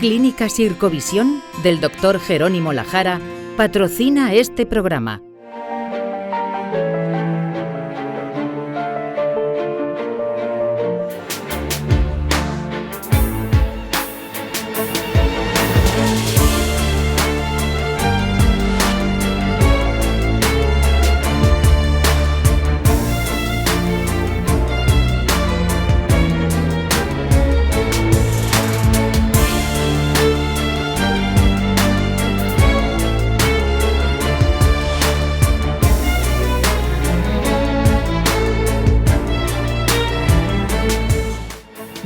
Clínica Sircovisión del Dr. Jerónimo Lajara patrocina este programa.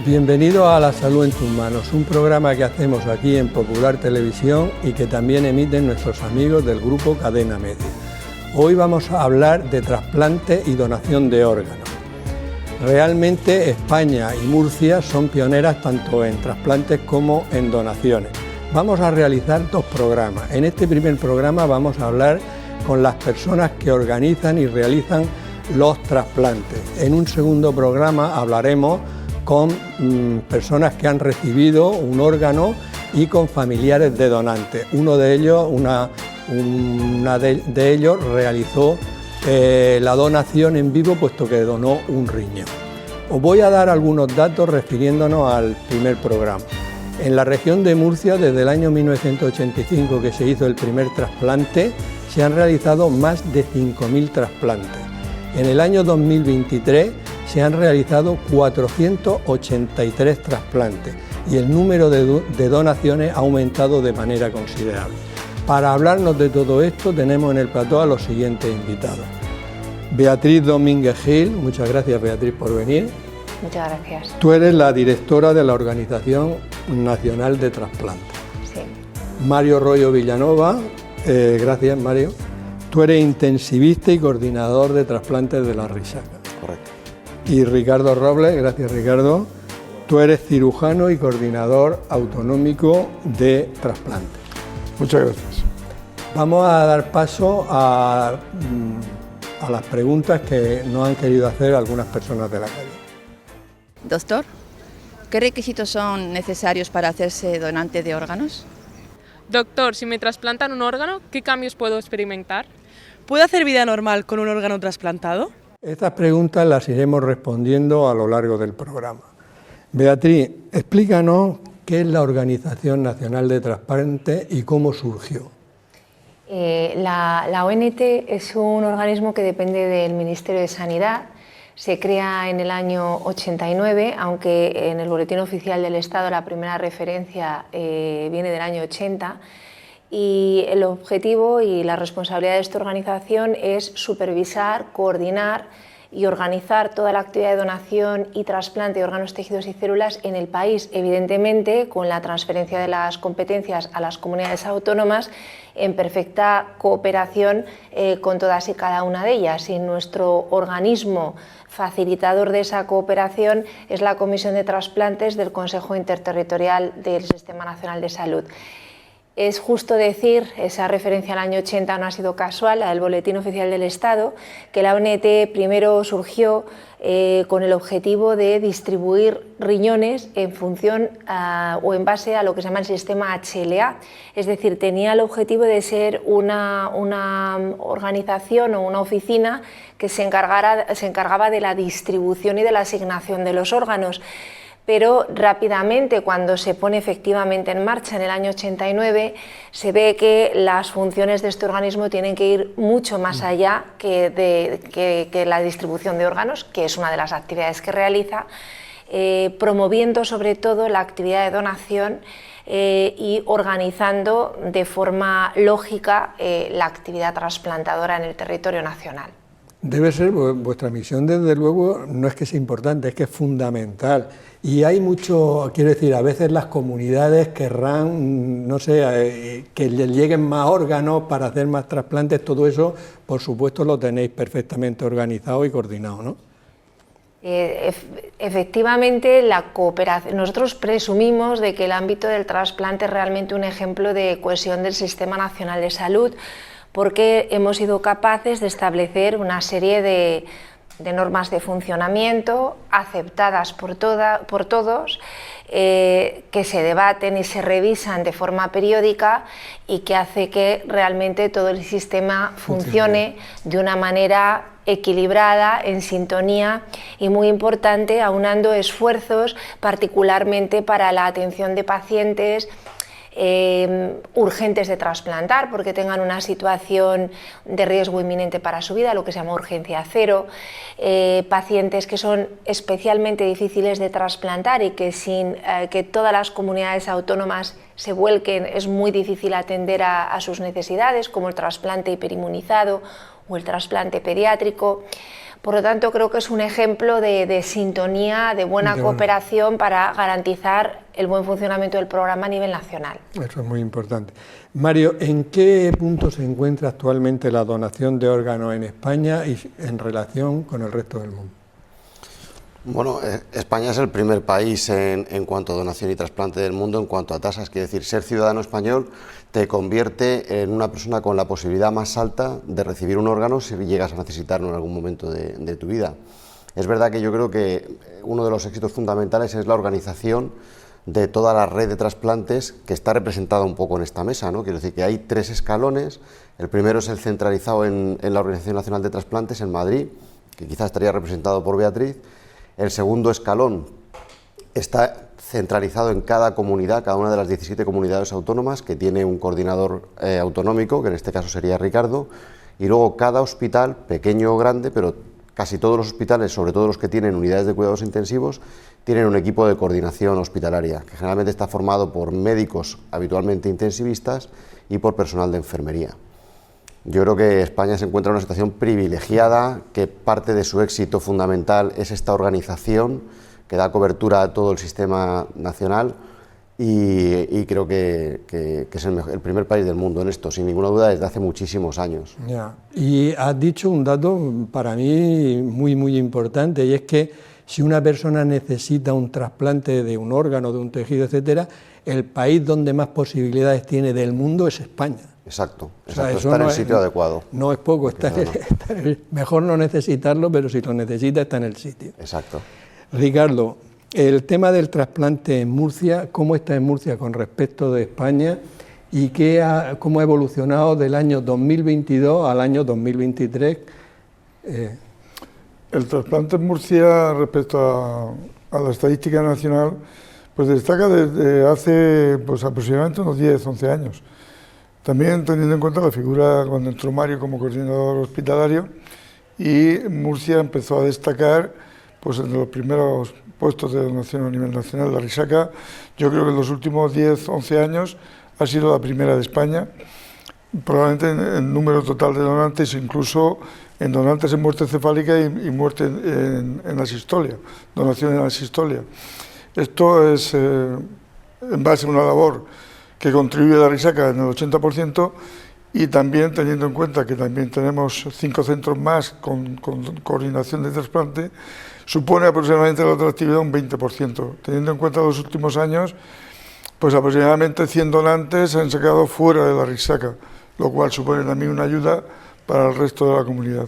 Bienvenido a La Salud en tus manos, un programa que hacemos aquí en Popular Televisión y que también emiten nuestros amigos del grupo Cadena Media. Hoy vamos a hablar de trasplante y donación de órganos. Realmente España y Murcia son pioneras tanto en trasplantes como en donaciones. Vamos a realizar dos programas. En este primer programa vamos a hablar con las personas que organizan y realizan los trasplantes. En un segundo programa hablaremos con personas que han recibido un órgano y con familiares de donantes. Uno de ellos, una de ellos realizó la donación en vivo, puesto que donó un riñón. Os voy a dar algunos datos refiriéndonos al primer programa. En la región de Murcia, desde el año 1985 que se hizo el primer trasplante, se han realizado más de 5.000 trasplantes. En el año 2023 se han realizado 483 trasplantes y el número de donaciones ha aumentado de manera considerable. Para hablarnos de todo esto tenemos en el plató a los siguientes invitados. Beatriz Domínguez Gil, muchas gracias Beatriz por venir. Muchas gracias. Tú eres la directora de la Organización Nacional de Trasplantes. Sí. Mario Royo Villanova, gracias Mario. Tú eres intensivista y coordinador de trasplantes de la Risaca. Correcto. Y Ricardo Robles, gracias Ricardo, tú eres cirujano y coordinador autonómico de trasplantes. Muchas gracias. Vamos a dar paso a las preguntas que nos han querido hacer algunas personas de la calle. Doctor, ¿qué requisitos son necesarios para hacerse donante de órganos? Doctor, si me trasplantan un órgano, ¿qué cambios puedo experimentar? ¿Puedo hacer vida normal con un órgano trasplantado? Estas preguntas las iremos respondiendo a lo largo del programa. Beatriz, explícanos qué es la Organización Nacional de Trasplantes y cómo surgió. La ONT es un organismo que depende del Ministerio de Sanidad. Se crea en el año 89, aunque en el Boletín Oficial del Estado la primera referencia viene del año 80. Y el objetivo y la responsabilidad de esta organización es supervisar, coordinar y organizar toda la actividad de donación y trasplante de órganos, tejidos y células en el país, evidentemente con la transferencia de las competencias a las comunidades autónomas en perfecta cooperación con todas y cada una de ellas. Y nuestro organismo facilitador de esa cooperación es la Comisión de Trasplantes del Consejo Interterritorial del Sistema Nacional de Salud. Es justo decir, esa referencia al año 80 no ha sido casual, la del Boletín Oficial del Estado, que la ONT primero surgió con el objetivo de distribuir riñones en función o en base a lo que se llama el sistema HLA, es decir, tenía el objetivo de ser una organización o una oficina que se encargaba de la distribución y de la asignación de los órganos. Pero rápidamente, cuando se pone efectivamente en marcha en el año 89, se ve que las funciones de este organismo tienen que ir mucho más allá que la distribución de órganos, que es una de las actividades que realiza, promoviendo sobre todo la actividad de donación y organizando de forma lógica la actividad trasplantadora en el territorio nacional. Debe ser, vuestra misión desde luego no es que sea importante, es que es fundamental. Y hay mucho, quiero decir, a veces las comunidades querrán, no sé, que les lleguen más órganos para hacer más trasplantes, todo eso, por supuesto, lo tenéis perfectamente organizado y coordinado, ¿no? Efectivamente, la cooperación. Nosotros presumimos de que el ámbito del trasplante es realmente un ejemplo de cohesión del Sistema Nacional de Salud, porque hemos sido capaces de establecer una serie de normas de funcionamiento aceptadas por todos que se debaten y se revisan de forma periódica y que hace que realmente todo el sistema funcione de una manera equilibrada, en sintonía y, muy importante, aunando esfuerzos particularmente para la atención de pacientes urgentes de trasplantar porque tengan una situación de riesgo inminente para su vida, lo que se llama urgencia cero, pacientes que son especialmente difíciles de trasplantar y que sin que todas las comunidades autónomas se vuelquen es muy difícil atender a sus necesidades, como el trasplante hiperinmunizado o el trasplante pediátrico. Por lo tanto, creo que es un ejemplo de sintonía, de buena cooperación para garantizar el buen funcionamiento del programa a nivel nacional. Eso es muy importante. Mario, ¿en qué punto se encuentra actualmente la donación de órganos en España y en relación con el resto del mundo? Bueno, España es el primer país en cuanto a donación y trasplante del mundo, en cuanto a tasas. Quiere decir, ser ciudadano español te convierte en una persona con la posibilidad más alta de recibir un órgano si llegas a necesitarlo en algún momento de tu vida. Es verdad que yo creo que uno de los éxitos fundamentales es la organización de toda la red de trasplantes que está representada un poco en esta mesa, ¿no? Quiero decir que hay 3 escalones. El primero es el centralizado en la Organización Nacional de Trasplantes en Madrid, que quizás estaría representado por Beatriz. El segundo escalón está centralizado en cada comunidad, cada una de las 17 comunidades autónomas, que tiene un coordinador autonómico, que en este caso sería Ricardo, y luego cada hospital, pequeño o grande, pero casi todos los hospitales, sobre todo los que tienen unidades de cuidados intensivos, tienen un equipo de coordinación hospitalaria, que generalmente está formado por médicos habitualmente intensivistas y por personal de enfermería. Yo creo que España se encuentra en una situación privilegiada, que parte de su éxito fundamental es esta organización que da cobertura a todo el sistema nacional y creo que es el primer país del mundo en esto, sin ninguna duda, desde hace muchísimos años. Ya. Y has dicho un dato para mí muy importante, y es que si una persona necesita un trasplante de un órgano, de un tejido, etcétera, el país donde más posibilidades tiene del mundo es España. Exacto, O sea, está en el sitio adecuado. No es poco, mejor no necesitarlo, pero si lo necesita está en el sitio. Exacto. Ricardo, el tema del trasplante en Murcia, ¿cómo está en Murcia con respecto de España y cómo ha evolucionado del año 2022 al año 2023? El trasplante en Murcia respecto a la estadística nacional pues destaca desde hace pues, aproximadamente unos 10-11 años. También teniendo en cuenta la figura cuando entró Mario como coordinador hospitalario, y Murcia empezó a destacar pues, en los primeros puestos de donación a nivel nacional. La Risaca, yo creo que en los últimos 10-11 años ha sido la primera de España, probablemente en número total de donantes, incluso en donantes en muerte cefálica y muerte en asistolia, donación en asistolia. Esto es en base a una labor que contribuye a la Risaca en el 80%, y también teniendo en cuenta que también tenemos 5 centros más con coordinación de trasplante, supone aproximadamente la atractividad un 20%. Teniendo en cuenta los últimos años, pues aproximadamente 100 donantes se han sacado fuera de la Risaca, lo cual supone también una ayuda para el resto de la comunidad.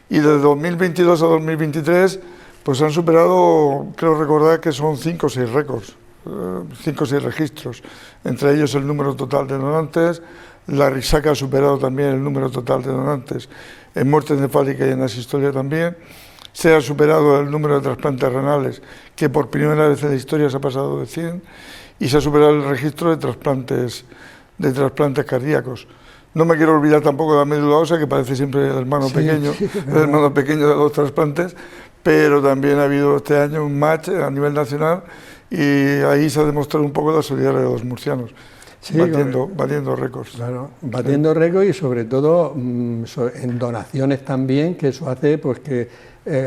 Y de 2022 a 2023, pues han superado, creo recordar que son 5 o 6 récords, 5 o 6 registros, entre ellos el número total de donantes. La Risaca ha superado también el número total de donantes en muerte cefálica y en asistolia también. Se ha superado el número de trasplantes renales, que por primera vez en la historia se ha pasado de 100, y se ha superado el registro de trasplantes cardíacos. No me quiero olvidar tampoco de la médula ósea, que parece siempre el hermano pequeño, el hermano pequeño de los trasplantes, pero también ha habido este año un match a nivel nacional, y ahí se ha demostrado un poco la solidaridad de los murcianos. Sí, batiendo récords. Claro, batiendo récords, y sobre todo en donaciones también, que eso hace pues que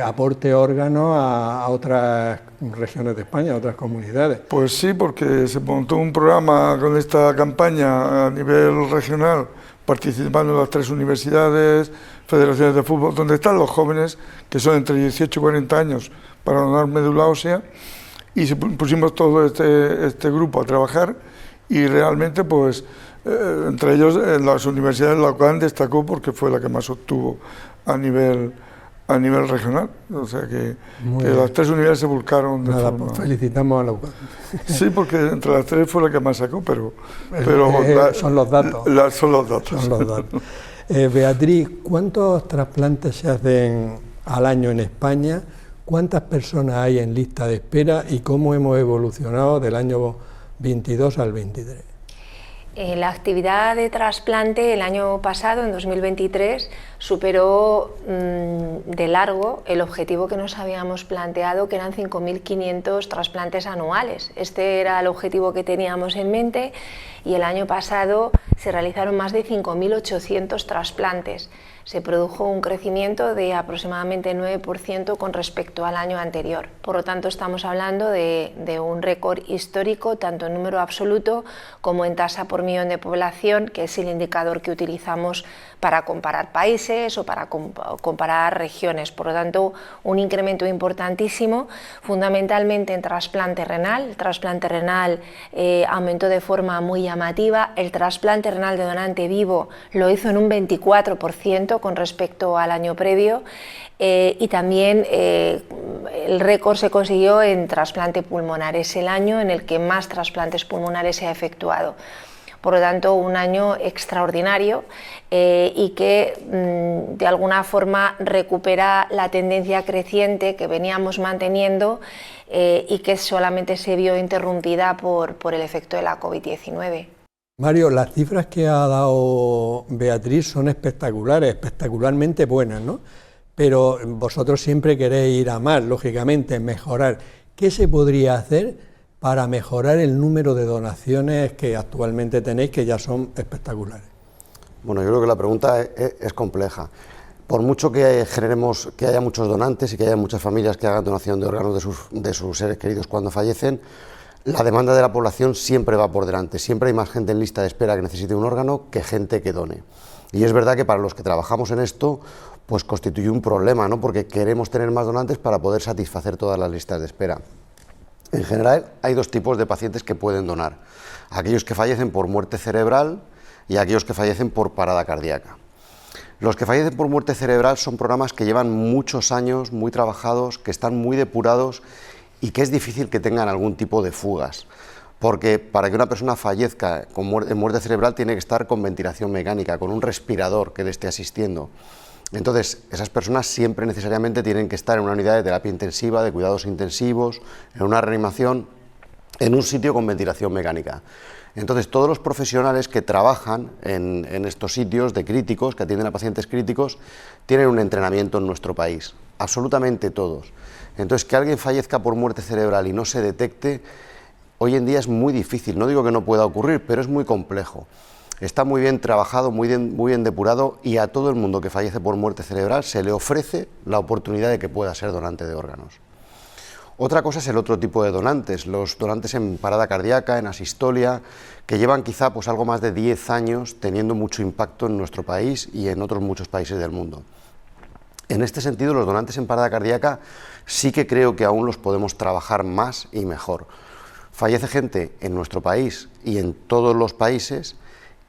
aporte órganos a otras regiones de España, a otras comunidades. Pues sí, porque se montó un programa con esta campaña a nivel regional, participando en las 3 universidades, federaciones de fútbol, donde están los jóvenes, que son entre 18 y 40 años, para donar médula ósea, y pusimos todo este grupo a trabajar. Y realmente, pues, entre ellos, en las universidades, la UCAN destacó porque fue la que más obtuvo a nivel a nivel regional, o sea que las 3 unidades se volcaron de forma... Pues felicitamos a la UCAM. Sí, porque entre las 3 fue la que más sacó, pero son los datos. Son los datos. Son los datos. Beatriz, ¿cuántos trasplantes se hacen al año en España? ¿Cuántas personas hay en lista de espera y cómo hemos evolucionado del año 22 al 23? La actividad de trasplante el año pasado, en 2023, superó de largo el objetivo que nos habíamos planteado, que eran 5.500 trasplantes anuales. Este era el objetivo que teníamos en mente y el año pasado se realizaron más de 5.800 trasplantes. Se produjo un crecimiento de aproximadamente 9% con respecto al año anterior. Por lo tanto, estamos hablando de un récord histórico, tanto en número absoluto como en tasa por millón de población, que es el indicador que utilizamos para comparar países o para comparar regiones. Por lo tanto, un incremento importantísimo, fundamentalmente en trasplante renal. El trasplante renal aumentó de forma muy llamativa. El trasplante renal de donante vivo lo hizo en un 24% con respecto al año previo, y también el récord se consiguió en trasplante pulmonar. Es el año en el que más trasplantes pulmonares se ha efectuado. Por lo tanto, un año extraordinario y que de alguna forma recupera la tendencia creciente que veníamos manteniendo y que solamente se vio interrumpida por el efecto de la COVID-19. Mario, las cifras que ha dado Beatriz son espectaculares, espectacularmente buenas, ¿no? Pero vosotros siempre queréis ir a más, lógicamente, mejorar. ¿Qué se podría hacer para mejorar el número de donaciones que actualmente tenéis, que ya son espectaculares? Bueno, yo creo que la pregunta es compleja. Por mucho que generemos, que haya muchos donantes y que haya muchas familias que hagan donación de órganos de sus seres queridos cuando fallecen, la demanda de la población siempre va por delante. Siempre hay más gente en lista de espera que necesite un órgano que gente que done. Y es verdad que para los que trabajamos en esto, pues constituye un problema, ¿no? Porque queremos tener más donantes para poder satisfacer todas las listas de espera. En general, hay 2 tipos de pacientes que pueden donar: aquellos que fallecen por muerte cerebral y aquellos que fallecen por parada cardíaca. Los que fallecen por muerte cerebral son programas que llevan muchos años, muy trabajados, que están muy depurados y que es difícil que tengan algún tipo de fugas, porque para que una persona fallezca en muerte cerebral tiene que estar con ventilación mecánica, con un respirador que le esté asistiendo. Entonces, esas personas siempre necesariamente tienen que estar en una unidad de terapia intensiva, de cuidados intensivos, en una reanimación, en un sitio con ventilación mecánica. Entonces, todos los profesionales que trabajan en estos sitios de críticos, que atienden a pacientes críticos, tienen un entrenamiento en nuestro país, absolutamente todos. Entonces, que alguien fallezca por muerte cerebral y no se detecte, hoy en día es muy difícil. No digo que no pueda ocurrir, pero es muy complejo. Está muy bien trabajado, muy bien depurado, y a todo el mundo que fallece por muerte cerebral se le ofrece la oportunidad de que pueda ser donante de órganos. Otra cosa es el otro tipo de donantes, los donantes en parada cardíaca, en asistolia, que llevan quizá pues algo más de 10 años teniendo mucho impacto en nuestro país y en otros muchos países del mundo. En este sentido, los donantes en parada cardíaca sí que creo que aún los podemos trabajar más y mejor. Fallece gente en nuestro país y en todos los países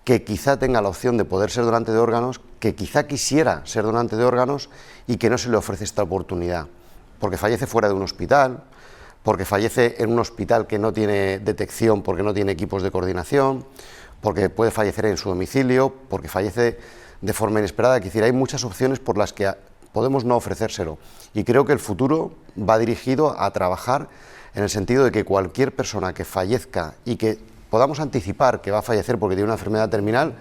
que quizá tenga la opción de poder ser donante de órganos, que quizá quisiera ser donante de órganos y que no se le ofrece esta oportunidad, porque fallece fuera de un hospital, porque fallece en un hospital que no tiene detección, porque no tiene equipos de coordinación, porque puede fallecer en su domicilio, porque fallece de forma inesperada. Es decir, hay muchas opciones por las que podemos no ofrecérselo, y creo que el futuro va dirigido a trabajar en el sentido de que cualquier persona que fallezca y que podamos anticipar que va a fallecer porque tiene una enfermedad terminal,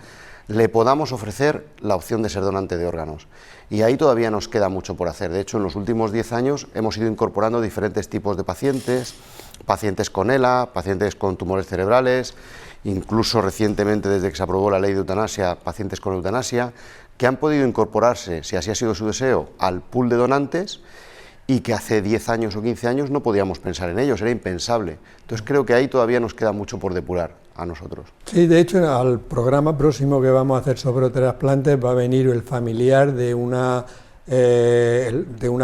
le podamos ofrecer la opción de ser donante de órganos. Y ahí todavía nos queda mucho por hacer. De hecho, en los últimos 10 años hemos ido incorporando diferentes tipos de pacientes, pacientes con ELA, pacientes con tumores cerebrales, incluso recientemente, desde que se aprobó la ley de eutanasia, pacientes con eutanasia, que han podido incorporarse, si así ha sido su deseo, al pool de donantes, y que hace 10 años o 15 años no podíamos pensar en ellos, era impensable. Entonces creo que ahí todavía nos queda mucho por depurar a nosotros. Sí, de hecho, al programa próximo que vamos a hacer sobre trasplantes va a venir el familiar de una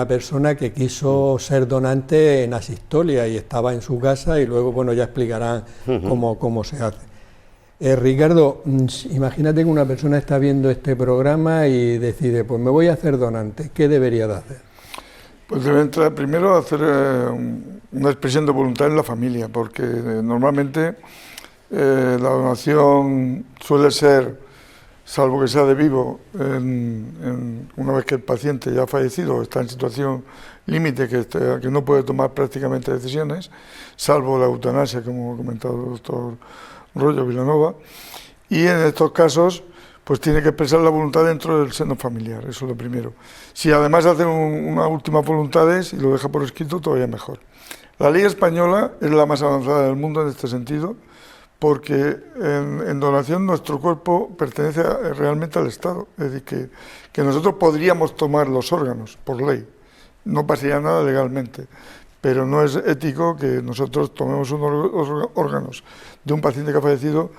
persona que quiso ser donante en asistolia y estaba en su casa, y luego, bueno, ya explicarán cómo se hace. Ricardo, imagínate que una persona está viendo este programa y decide, pues me voy a hacer donante, ¿qué debería de hacer? Pues debe entrar primero a hacer una expresión de voluntad en la familia, porque normalmente la donación suele ser, salvo que sea de vivo, una vez que el paciente ya ha fallecido, está en situación límite, que no puede tomar prácticamente decisiones, salvo la eutanasia, como ha comentado el doctor Rollo Vilanova, y en estos casos pues tiene que expresar la voluntad dentro del seno familiar, eso es lo primero. Si además hace una última voluntades y lo deja por escrito, todavía mejor. La ley española es la más avanzada del mundo en este sentido, porque en donación nuestro cuerpo pertenece realmente al Estado, es decir, que nosotros podríamos tomar los órganos por ley, no pasaría nada legalmente, pero no es ético que nosotros tomemos unos órganos de un paciente que ha fallecido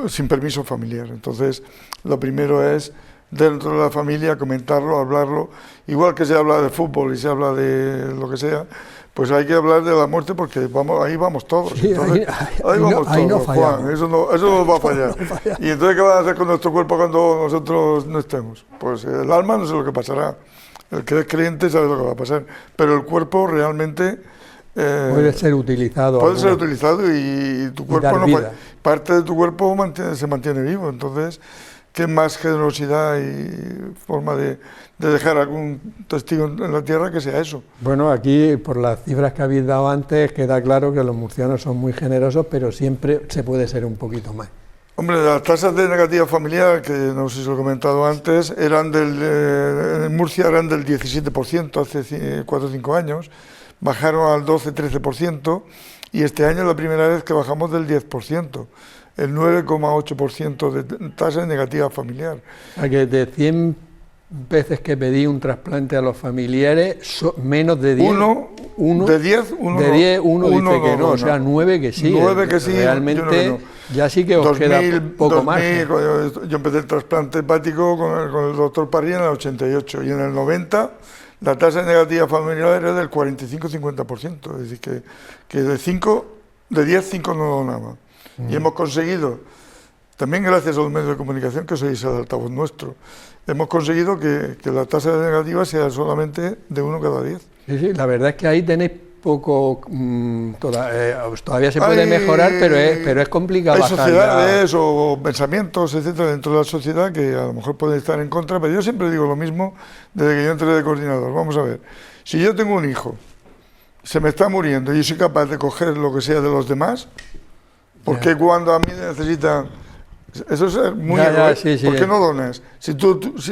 sin permiso familiar. Entonces, lo primero es, dentro de la familia, comentarlo, hablarlo, igual que se habla de fútbol y se habla de lo que sea, pues hay que hablar de la muerte porque ahí vamos todos. Sí, entonces, ahí vamos todos, no Juan, eso no va a fallar. Y entonces, ¿qué van a hacer con nuestro cuerpo cuando nosotros no estemos? Pues el alma no sé lo que pasará. El que es creyente sabe lo que va a pasar, pero el cuerpo realmente puede ser utilizado. Puede ser utilizado y tu cuerpo no falla. Parte de tu cuerpo se mantiene vivo. Entonces, ¿qué más generosidad y forma de dejar algún testigo en la tierra que sea eso? Bueno, aquí por las cifras que habéis dado antes queda claro que los murcianos son muy generosos, pero siempre se puede ser un poquito más. Hombre, las tasas de negativa familiar, que no sé si lo he comentado antes, en Murcia eran del 17% hace 4 o 5 años, bajaron al 12-13% y este año es la primera vez que bajamos del 10%, el 9,8% de tasa de negativa familiar. O sea que de 100 veces que pedí un trasplante a los familiares, menos de 10. De 10, uno dice que no, o sea, 9 que sí. 9 que sí. Realmente ya sí que os queda poco más. Yo empecé el trasplante hepático con el doctor Parrilla en el 88 y en el 90 la tasa de negativa familiar era del 45-50%, es decir, que de 10, 5 no donaban. Y hemos conseguido, también gracias a los medios de comunicación, que sois el altavoz nuestro, hemos conseguido que la tasa de negativa sea solamente de 1 cada 10. Sí, la verdad es que ahí tenéis poco, todavía se puede mejorar, pero es complicado. Hay sociedades o pensamientos, etcétera, dentro de la sociedad que a lo mejor pueden estar en contra, pero yo siempre digo lo mismo desde que yo entré de coordinador. Vamos a ver, si yo tengo un hijo, se me está muriendo y yo soy capaz de coger lo que sea de los demás, porque cuando a mí necesitan... Eso es muy egoísta. ¿Por qué no donas?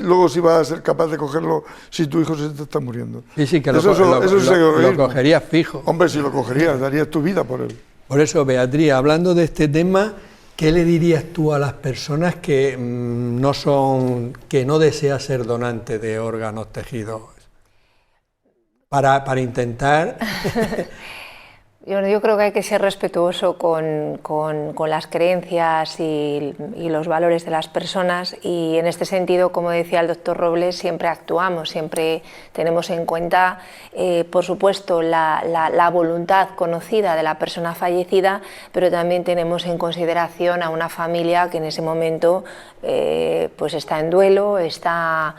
Luego si vas a ser capaz de cogerlo si tu hijo se te está muriendo. Sí, que eso lo cogerías fijo. Hombre, si lo cogerías, darías tu vida por él. Por eso, Beatriz, hablando de este tema, ¿qué le dirías tú a las personas que no desean ser donantes de órganos, tejidos? Para intentar... Yo creo que hay que ser respetuoso con las creencias y los valores de las personas y en este sentido, como decía el doctor Robles, siempre actuamos, siempre tenemos en cuenta, por supuesto, la voluntad conocida de la persona fallecida, pero también tenemos en consideración a una familia que en ese momento pues está en duelo, está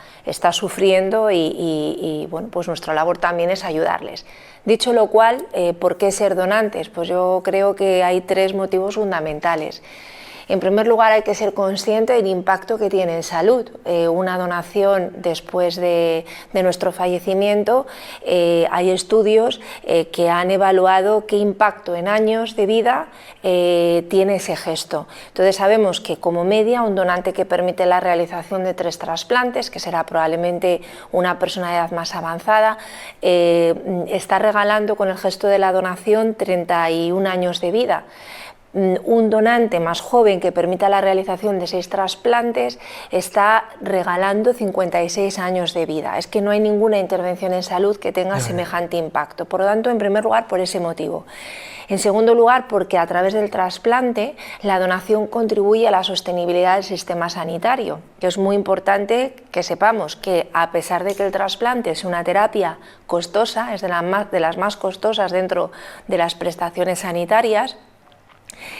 sufriendo y bueno, pues nuestra labor también es ayudarles. Dicho lo cual, ¿por qué ser donantes? Pues yo creo que hay 3 motivos fundamentales. En primer lugar, hay que ser consciente del impacto que tiene en salud. Una donación después de nuestro fallecimiento, hay estudios que han evaluado qué impacto en años de vida tiene ese gesto. Entonces sabemos que como media un donante que permite la realización de 3 trasplantes, que será probablemente una persona de edad más avanzada, está regalando con el gesto de la donación 31 años de vida. Un donante más joven que permita la realización de 6 trasplantes está regalando 56 años de vida. Es que no hay ninguna intervención en salud que tenga semejante impacto. Por lo tanto, en primer lugar, por ese motivo. En segundo lugar, porque a través del trasplante la donación contribuye a la sostenibilidad del sistema sanitario, que es muy importante que sepamos que a pesar de que el trasplante es una terapia costosa, es de las más costosas dentro de las prestaciones sanitarias,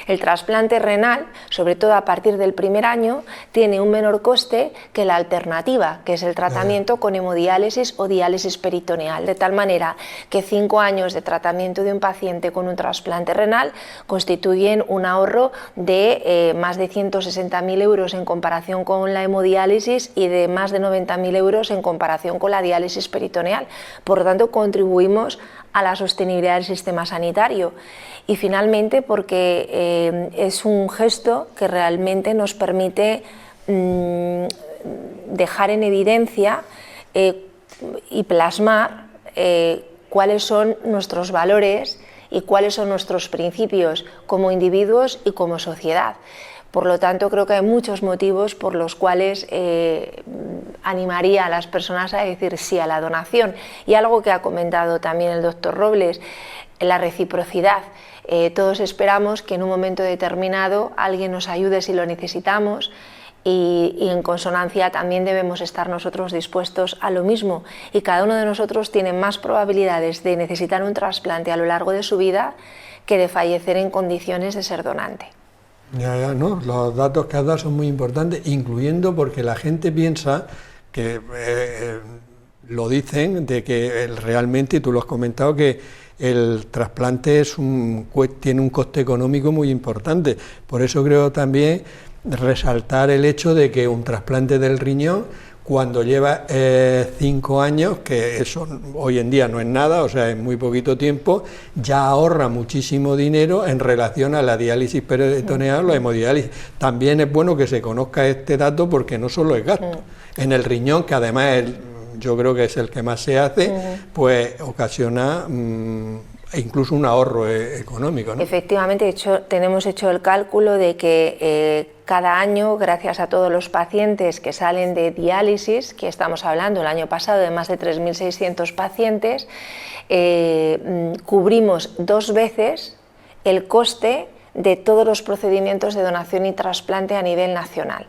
El trasplante renal, sobre todo a partir del primer año, tiene un menor coste que la alternativa, que es el tratamiento con hemodiálisis o diálisis peritoneal, de tal manera que 5 años de tratamiento de un paciente con un trasplante renal constituyen un ahorro de más de 160.000 euros en comparación con la hemodiálisis y de más de 90.000 euros en comparación con la diálisis peritoneal. Por lo tanto, contribuimos a la sostenibilidad del sistema sanitario. Y finalmente, porque es un gesto que realmente nos permite dejar en evidencia y plasmar cuáles son nuestros valores y cuáles son nuestros principios como individuos y como sociedad. Por lo tanto, creo que hay muchos motivos por los cuales animaría a las personas a decir sí a la donación. Y algo que ha comentado también el doctor Robles, la reciprocidad. Todos esperamos que en un momento determinado alguien nos ayude si lo necesitamos, y en consonancia también debemos estar nosotros dispuestos a lo mismo, y cada uno de nosotros tiene más probabilidades de necesitar un trasplante a lo largo de su vida que de fallecer en condiciones de ser donante. Ya, no, los datos que has dado son muy importantes, incluyendo porque la gente piensa que lo dicen de que realmente, y tú lo has comentado, que el trasplante tiene un coste económico muy importante. Por eso creo también resaltar el hecho de que un trasplante del riñón, cuando lleva 5 años, que eso hoy en día no es nada, o sea, en muy poquito tiempo, ya ahorra muchísimo dinero en relación a la diálisis peritoneal o la hemodiálisis. También es bueno que se conozca este dato, porque no solo es gasto. En el riñón, que además yo creo que es el que más se hace, pues ocasiona incluso un ahorro económico, ¿no? Efectivamente, tenemos hecho el cálculo de que cada año, gracias a todos los pacientes que salen de diálisis, que estamos hablando el año pasado de más de 3.600 pacientes, cubrimos 2 veces el coste de todos los procedimientos de donación y trasplante a nivel nacional.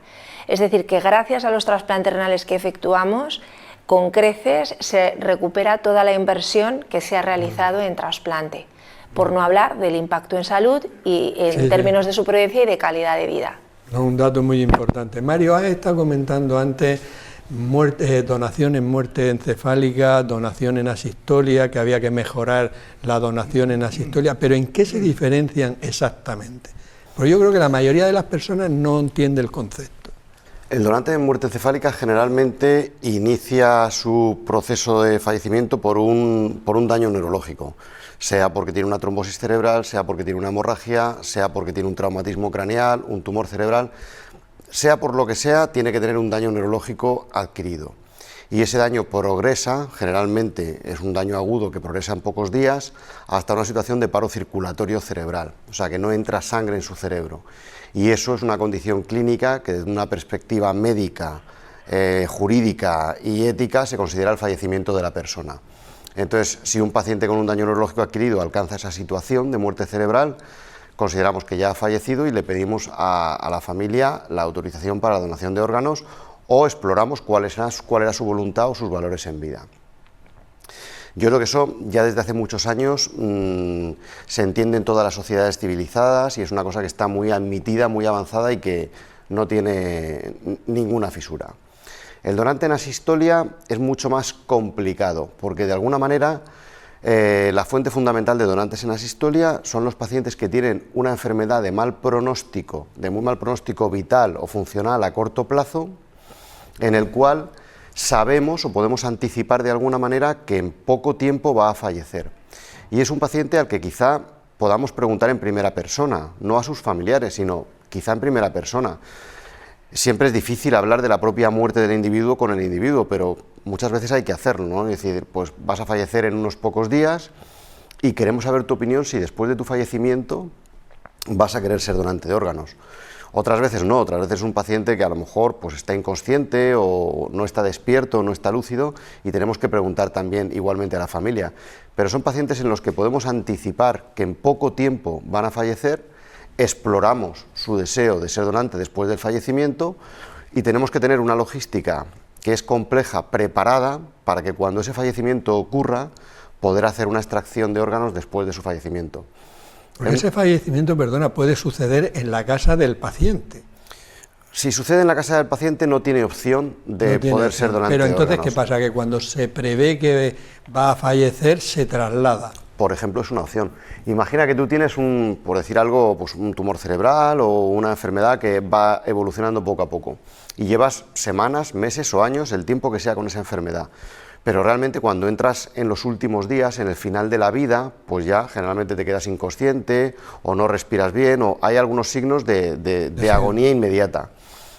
Es decir, que gracias a los trasplantes renales que efectuamos, con creces se recupera toda la inversión que se ha realizado en trasplante, por no hablar del impacto en salud y en términos de supervivencia y de calidad de vida. No, un dato muy importante. Mario, has estado comentando antes donación en muerte encefálica, donación en asistolia, que había que mejorar la donación en asistolia, pero ¿en qué se diferencian exactamente? Porque yo creo que la mayoría de las personas no entiende el concepto. El donante de muerte encefálica generalmente inicia su proceso de fallecimiento por un daño neurológico, sea porque tiene una trombosis cerebral, sea porque tiene una hemorragia, sea porque tiene un traumatismo craneal, un tumor cerebral, sea por lo que sea, tiene que tener un daño neurológico adquirido. Y ese daño progresa, generalmente es un daño agudo que progresa en pocos días, hasta una situación de paro circulatorio cerebral, o sea que no entra sangre en su cerebro. Y eso es una condición clínica que desde una perspectiva médica, jurídica y ética se considera el fallecimiento de la persona. Entonces, si un paciente con un daño neurológico adquirido alcanza esa situación de muerte cerebral, consideramos que ya ha fallecido y le pedimos a la familia la autorización para la donación de órganos, o exploramos cuál era su voluntad o sus valores en vida. Yo creo que eso ya desde hace muchos años se entiende en todas las sociedades civilizadas y es una cosa que está muy admitida, muy avanzada y que no tiene ninguna fisura. El donante en asistolia es mucho más complicado porque de alguna manera la fuente fundamental de donantes en asistolia son los pacientes que tienen una enfermedad de muy mal pronóstico vital o funcional a corto plazo, en el cual sabemos o podemos anticipar de alguna manera que en poco tiempo va a fallecer. Y es un paciente al que quizá podamos preguntar en primera persona, no a sus familiares, sino quizá en primera persona. Siempre es difícil hablar de la propia muerte del individuo con el individuo, pero muchas veces hay que hacerlo, ¿no? Es decir, pues vas a fallecer en unos pocos días y queremos saber tu opinión si después de tu fallecimiento vas a querer ser donante de órganos. Otras veces no, otras veces es un paciente que a lo mejor pues está inconsciente o no está despierto, no está lúcido y tenemos que preguntar también igualmente a la familia. Pero son pacientes en los que podemos anticipar que en poco tiempo van a fallecer, exploramos su deseo de ser donante después del fallecimiento y tenemos que tener una logística que es compleja, preparada para que cuando ese fallecimiento ocurra, poder hacer una extracción de órganos después de su fallecimiento. Porque ese fallecimiento, perdona, puede suceder en la casa del paciente. Si sucede en la casa del paciente no tiene opción de poder ser donante de órganos. Pero entonces, ¿qué pasa? Que cuando se prevé que va a fallecer, se traslada. Por ejemplo, es una opción. Imagina que tú tienes por decir algo, pues un tumor cerebral o una enfermedad que va evolucionando poco a poco y llevas semanas, meses o años, el tiempo que sea con esa enfermedad. Pero realmente cuando entras en los últimos días, en el final de la vida, pues ya generalmente te quedas inconsciente o no respiras bien o hay algunos signos de agonía inmediata.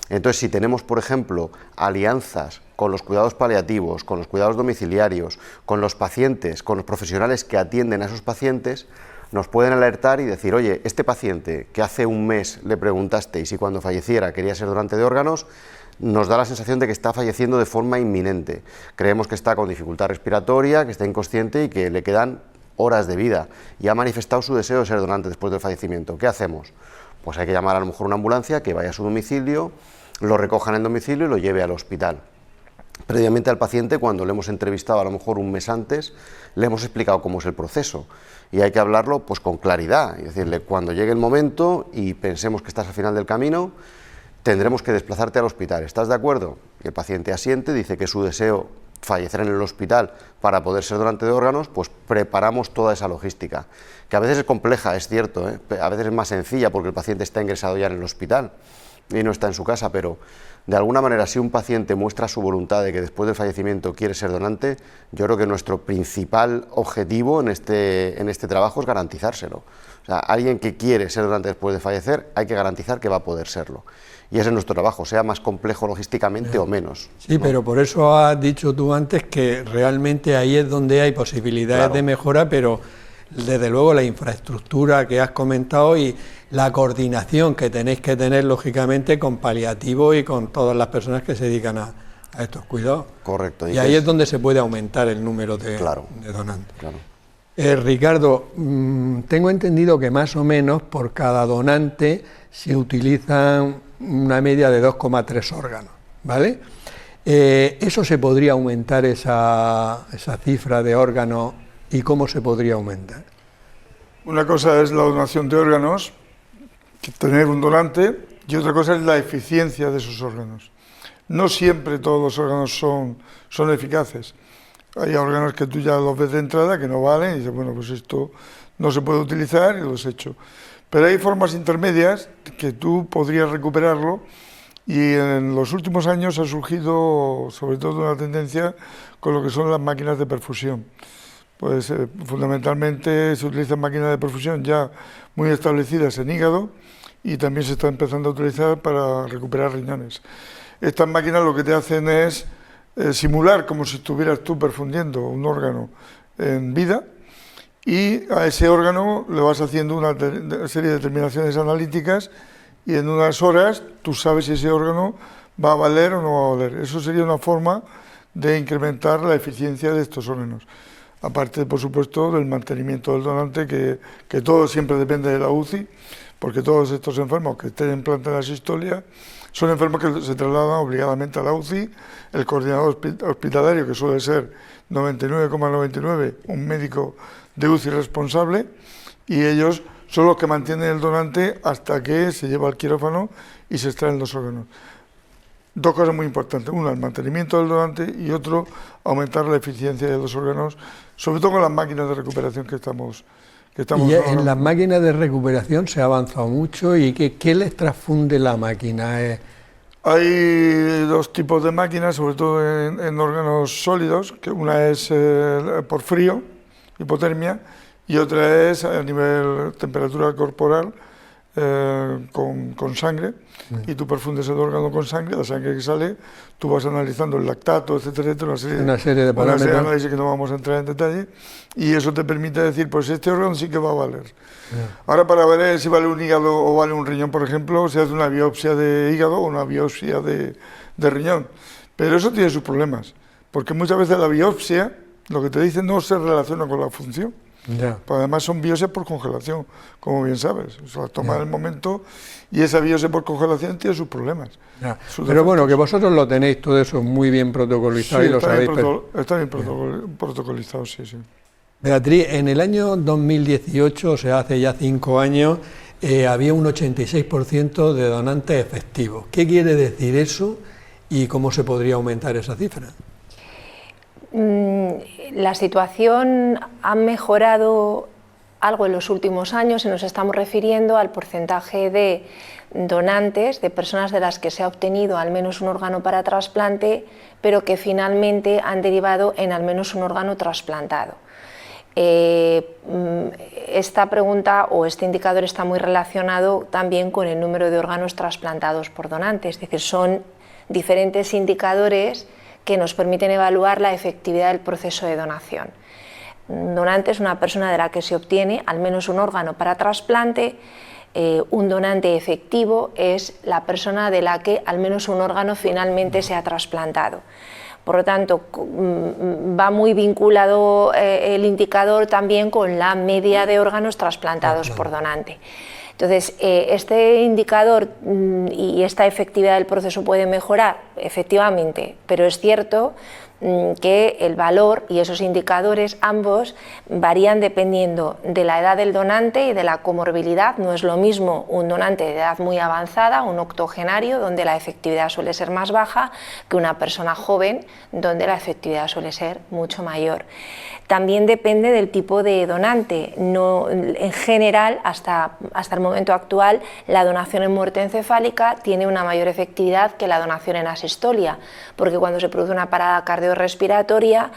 Entonces, si tenemos, por ejemplo, alianzas con los cuidados paliativos, con los cuidados domiciliarios, con los pacientes, con los profesionales que atienden a esos pacientes, nos pueden alertar y decir, oye, este paciente que hace un mes le preguntasteis si cuando falleciera quería ser donante de órganos, nos da la sensación de que está falleciendo de forma inminente. Creemos que está con dificultad respiratoria, que está inconsciente y que le quedan horas de vida y ha manifestado su deseo de ser donante después del fallecimiento. ¿Qué hacemos? Pues hay que llamar a lo mejor una ambulancia que vaya a su domicilio, lo recoja en el domicilio y lo lleve al hospital. Previamente al paciente, cuando le hemos entrevistado a lo mejor un mes antes, le hemos explicado cómo es el proceso y hay que hablarlo pues con claridad y decirle, cuando llegue el momento y pensemos que estás al final del camino, tendremos que desplazarte al hospital. ¿Estás de acuerdo? Y el paciente asiente, dice que su deseo fallecer en el hospital para poder ser donante de órganos, pues preparamos toda esa logística, que a veces es compleja, es cierto, a veces es más sencilla porque el paciente está ingresado ya en el hospital y no está en su casa, pero de alguna manera si un paciente muestra su voluntad de que después del fallecimiento quiere ser donante, yo creo que nuestro principal objetivo en este trabajo es garantizárselo. O sea, alguien que quiere ser donante después de fallecer, hay que garantizar que va a poder serlo. Y ese es nuestro trabajo, sea más complejo logísticamente o menos. Sí, ¿no? Pero por eso has dicho tú antes que realmente ahí es donde hay posibilidades de mejora, pero desde luego la infraestructura que has comentado y la coordinación que tenéis que tener lógicamente con paliativos y con todas las personas que se dedican a estos cuidados. Correcto. Y ahí es donde se puede aumentar el número de donantes. Claro. Ricardo, tengo entendido que más o menos por cada donante se utilizan una media de 2,3 órganos, ¿vale? ¿Eso se podría aumentar, esa cifra de órganos, y cómo se podría aumentar? Una cosa es la donación de órganos, tener un donante, y otra cosa es la eficiencia de esos órganos. No siempre todos los órganos son eficaces. Hay órganos que tú ya los ves de entrada que no valen y dices, bueno, pues esto no se puede utilizar y los echo. Pero hay formas intermedias que tú podrías recuperarlo y en los últimos años ha surgido sobre todo una tendencia con lo que son las máquinas de perfusión. Pues fundamentalmente se utilizan máquinas de perfusión ya muy establecidas en hígado y también se está empezando a utilizar para recuperar riñones. Estas máquinas lo que te hacen es simular como si estuvieras tú perfundiendo un órgano en vida y a ese órgano le vas haciendo una serie de determinaciones analíticas y en unas horas tú sabes si ese órgano va a valer o no va a valer. Eso sería una forma de incrementar la eficiencia de estos órganos. Aparte, por supuesto, del mantenimiento del donante, que todo siempre depende de la UCI, porque todos estos enfermos que estén en planta de asistolia son enfermos que se trasladan obligadamente a la UCI. El coordinador hospitalario, que suele ser 99,99, un médico de UCI responsable, y ellos son los que mantienen el donante hasta que se lleva al quirófano y se extraen los órganos. Dos cosas muy importantes, una, el mantenimiento del donante y otro, aumentar la eficiencia de los órganos, sobre todo con las máquinas de recuperación que estamos y en las máquinas de recuperación se ha avanzado mucho. ¿Y qué les transfunde la máquina? Hay dos tipos de máquinas, sobre todo en órganos sólidos, que una es por frío, hipotermia, y otra es a nivel temperatura corporal, con sangre, y tú perfundes el órgano con sangre, la sangre que sale, tú vas analizando el lactato, etcétera, una serie de parámetros, de análisis que no vamos a entrar en detalle, y eso te permite decir, pues este órgano sí que va a valer. Ahora, para ver si vale un hígado o vale un riñón, por ejemplo, se hace una biopsia de hígado o una biopsia de riñón, pero eso tiene sus problemas, porque muchas veces la biopsia, lo que te dicen, no se relaciona con la función. Pues además son biopsias por congelación, como bien sabes, o sea, toma el momento y esa biopsia por congelación tiene sus problemas. Pero bueno, que vosotros lo tenéis todo eso muy bien protocolizado, sí, y lo sabéis. Está bien protocolizado, sí. Beatriz, en el año 2018, o sea, hace ya 5 años, había un 86% de donantes efectivos. ¿Qué quiere decir eso y cómo se podría aumentar esa cifra? La situación ha mejorado algo en los últimos años y nos estamos refiriendo al porcentaje de donantes, de personas de las que se ha obtenido al menos un órgano para trasplante, pero que finalmente han derivado en al menos un órgano trasplantado. Esta pregunta o este indicador está muy relacionado también con el número de órganos trasplantados por donantes, es decir, son diferentes indicadores que nos permiten evaluar la efectividad del proceso de donación. Un donante es una persona de la que se obtiene al menos un órgano para trasplante. Un donante efectivo es la persona de la que al menos un órgano finalmente se ha trasplantado. Por lo tanto, va muy vinculado el indicador también con la media de órganos trasplantados por donante. Entonces, este indicador y esta efectividad del proceso puede mejorar, efectivamente, pero es cierto que el valor y esos indicadores ambos varían dependiendo de la edad del donante y de la comorbilidad. No es lo mismo un donante de edad muy avanzada, un octogenario, donde la efectividad suele ser más baja, que una persona joven, donde la efectividad suele ser mucho mayor. También depende del tipo de donante. No, en general, hasta el momento actual, la donación en muerte encefálica tiene una mayor efectividad que la donación en asistolia, porque cuando se produce una parada cardiorrespiratoria,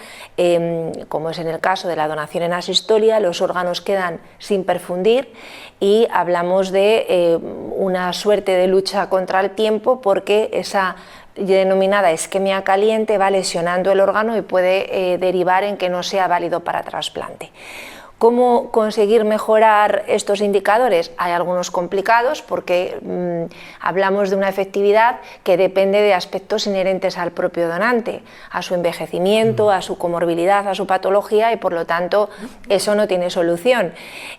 como es en el caso de la donación en asistolia, los órganos quedan sin perfundir y hablamos de una suerte de lucha contra el tiempo, porque esa denominada isquemia caliente va lesionando el órgano y puede derivar en que no sea válido para trasplante. ¿Cómo conseguir mejorar estos indicadores? Hay algunos complicados porque hablamos de una efectividad que depende de aspectos inherentes al propio donante, a su envejecimiento, a su comorbilidad, a su patología, y por lo tanto eso no tiene solución.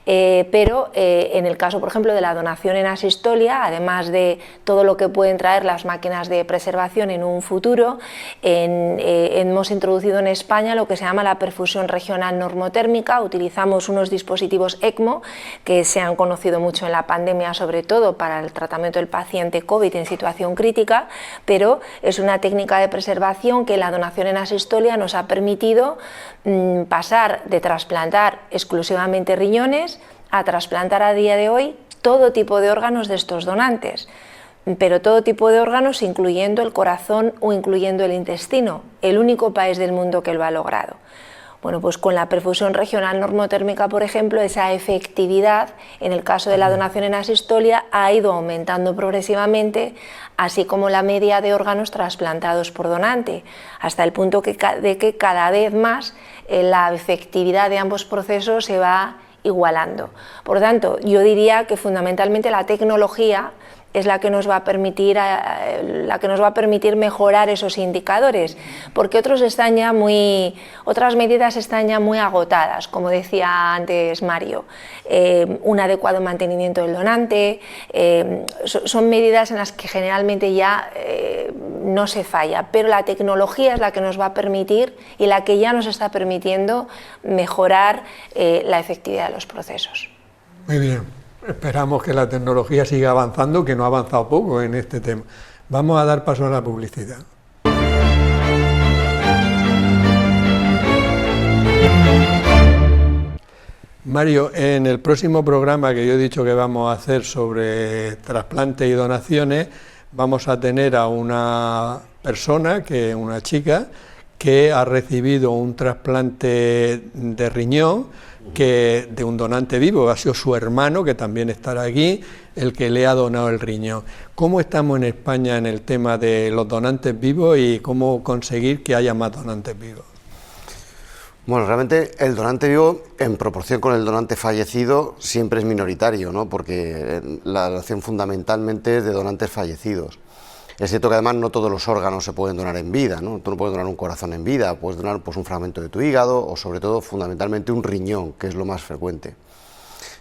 Pero en el caso, por ejemplo, de la donación en asistolia, además de todo lo que pueden traer las máquinas de preservación en un futuro, hemos introducido en España lo que se llama la perfusión regional normotérmica. Utilizamos unos dispositivos ECMO que se han conocido mucho en la pandemia, sobre todo para el tratamiento del paciente COVID en situación crítica, pero es una técnica de preservación que la donación en asistolia nos ha permitido pasar de trasplantar exclusivamente riñones a trasplantar a día de hoy todo tipo de órganos de estos donantes, pero todo tipo de órganos incluyendo el corazón o incluyendo el intestino, el único país del mundo que lo ha logrado. Bueno, pues con la perfusión regional normotérmica, por ejemplo, esa efectividad en el caso de la donación en asistolia ha ido aumentando progresivamente, así como la media de órganos trasplantados por donante, hasta el punto de que cada vez más la efectividad de ambos procesos se va igualando. Por lo tanto, yo diría que fundamentalmente la tecnología es la que nos va a permitir mejorar esos indicadores, porque otras medidas están ya muy agotadas, como decía antes Mario. Un adecuado mantenimiento del donante, son medidas en las que generalmente ya no se falla, pero la tecnología es la que nos va a permitir y la que ya nos está permitiendo mejorar la efectividad de los procesos. Muy bien. Esperamos que la tecnología siga avanzando, que no ha avanzado poco en este tema. Vamos a dar paso a la publicidad. Mario, en el próximo programa que yo he dicho que vamos a hacer sobre trasplante y donaciones, vamos a tener a una persona, una chica, que ha recibido un trasplante de riñón de un donante vivo. Ha sido su hermano, que también estará aquí, el que le ha donado el riñón. ¿Cómo estamos en España en el tema de los donantes vivos y cómo conseguir que haya más donantes vivos? Bueno, realmente el donante vivo, en proporción con el donante fallecido, siempre es minoritario, ¿no? Porque la donación fundamentalmente es de donantes fallecidos. Es cierto que además no todos los órganos se pueden donar en vida, ¿no? Tú no puedes donar un corazón en vida, puedes donar pues, un fragmento de tu hígado o sobre todo fundamentalmente un riñón, que es lo más frecuente.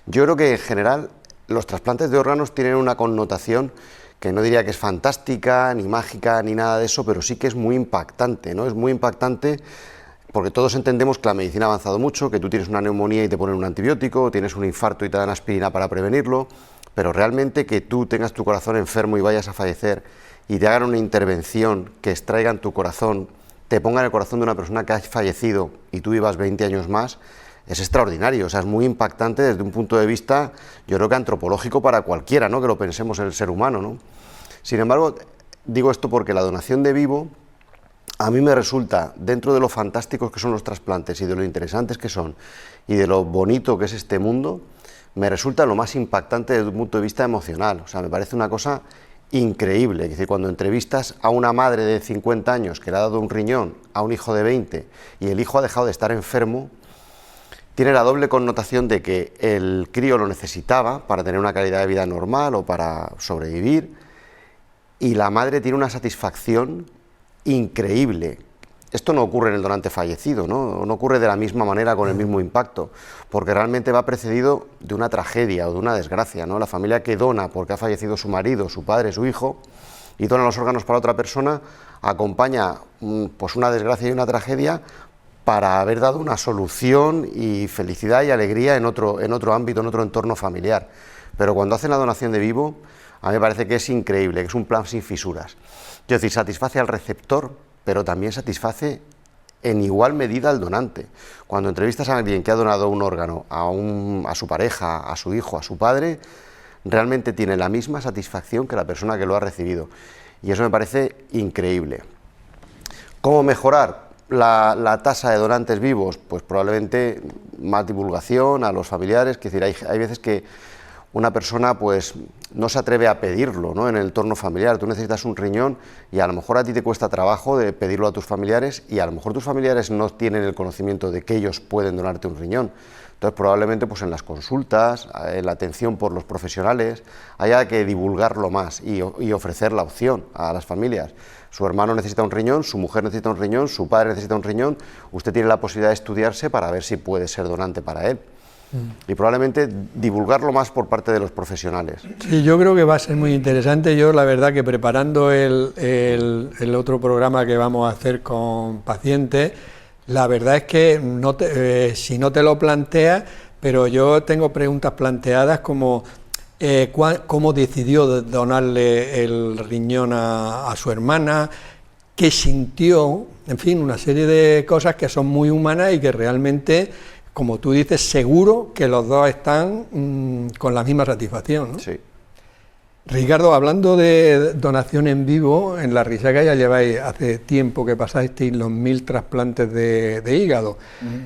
Yo creo que en general los trasplantes de órganos tienen una connotación que no diría que es fantástica, ni mágica, ni nada de eso, pero sí que es muy impactante, ¿no? Es muy impactante porque todos entendemos que la medicina ha avanzado mucho, que tú tienes una neumonía y te ponen un antibiótico, tienes un infarto y te dan aspirina para prevenirlo, pero realmente que tú tengas tu corazón enfermo y vayas a fallecer y te hagan una intervención que extraigan tu corazón, te pongan el corazón de una persona que ha fallecido y tú vivas 20 años más, es extraordinario, o sea, es muy impactante desde un punto de vista, yo creo que antropológico para cualquiera, ¿no?, que lo pensemos en el ser humano, ¿no? Sin embargo, digo esto porque la donación de vivo a mí me resulta, dentro de lo fantásticos que son los trasplantes y de lo interesantes que son y de lo bonito que es este mundo, me resulta lo más impactante desde un punto de vista emocional. O sea, me parece una cosa increíble. Es decir, cuando entrevistas a una madre de 50 años que le ha dado un riñón a un hijo de 20 y el hijo ha dejado de estar enfermo, tiene la doble connotación de que el crío lo necesitaba para tener una calidad de vida normal o para sobrevivir, y la madre tiene una satisfacción increíble. Esto no ocurre en el donante fallecido, ¿no? No ocurre de la misma manera, con el mismo impacto, porque realmente va precedido de una tragedia o de una desgracia, ¿no? La familia que dona porque ha fallecido su marido, su padre, su hijo, y dona los órganos para otra persona, acompaña pues una desgracia y una tragedia para haber dado una solución y felicidad y alegría en otro ámbito, en otro entorno familiar. Pero cuando hacen la donación de vivo, a mí me parece que es increíble, que es un plan sin fisuras. Es decir, satisface al receptor, pero también satisface en igual medida al donante. Cuando entrevistas a alguien que ha donado un órgano a su pareja, a su hijo, a su padre, realmente tiene la misma satisfacción que la persona que lo ha recibido. Y eso me parece increíble. ¿Cómo mejorar la tasa de donantes vivos? Pues probablemente más divulgación a los familiares. Es decir, hay veces que una persona pues no se atreve a pedirlo, ¿no?, en el entorno familiar. Tú necesitas un riñón y a lo mejor a ti te cuesta trabajo de pedirlo a tus familiares, y a lo mejor tus familiares no tienen el conocimiento de que ellos pueden donarte un riñón. Entonces probablemente pues en las consultas, en la atención por los profesionales, haya que divulgarlo más y ofrecer la opción a las familias. Su hermano necesita un riñón, su mujer necesita un riñón, su padre necesita un riñón, usted tiene la posibilidad de estudiarse para ver si puede ser donante para él. Y probablemente divulgarlo más por parte de los profesionales. Sí, yo creo que va a ser muy interesante. Yo la verdad que preparando el otro programa que vamos a hacer con pacientes, la verdad es que si no te lo planteas, pero yo tengo preguntas planteadas como cómo decidió donarle el riñón a su hermana, qué sintió, en fin, una serie de cosas que son muy humanas y que realmente, como tú dices, seguro que los dos están con la misma satisfacción, ¿no? Sí. Ricardo, hablando de donación en vivo, en La Risaca ya lleváis hace tiempo que pasasteis los 1000 trasplantes de hígado.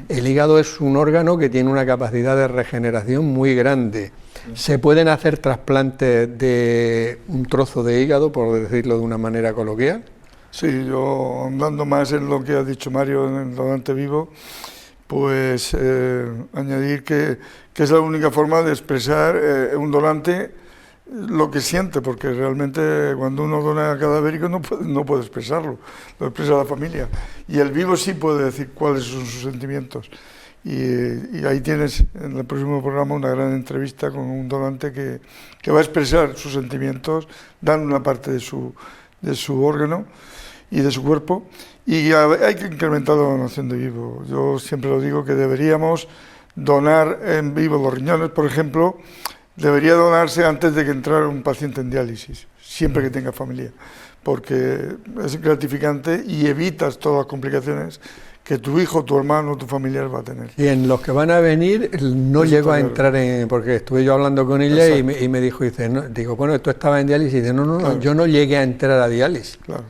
El hígado es un órgano que tiene una capacidad de regeneración muy grande. ¿Se pueden hacer trasplantes de un trozo de hígado, por decirlo de una manera coloquial? Sí, yo andando más en lo que ha dicho Mario en el donante vivo, pues añadir que es la única forma de expresar un donante lo que siente, porque realmente cuando uno dona cadavérico no puede expresarlo, lo expresa la familia, y el vivo sí puede decir cuáles son sus sentimientos, y ahí tienes en el próximo programa una gran entrevista con un donante que va a expresar sus sentimientos, dando una parte de su órgano y de su cuerpo. Y hay que incrementar la donación de vivo. Yo siempre lo digo, que deberíamos donar en vivo los riñones, por ejemplo, debería donarse antes de que entrara un paciente en diálisis, siempre que tenga familia, porque es gratificante y evitas todas las complicaciones que tu hijo, tu hermano, tu familiar va a tener. Y en los que van a venir no llego a entrar porque estuve yo hablando con ella y me dijo, digo, bueno, esto estaba en diálisis, y dice, no, claro, yo no llegué a entrar a diálisis. Claro.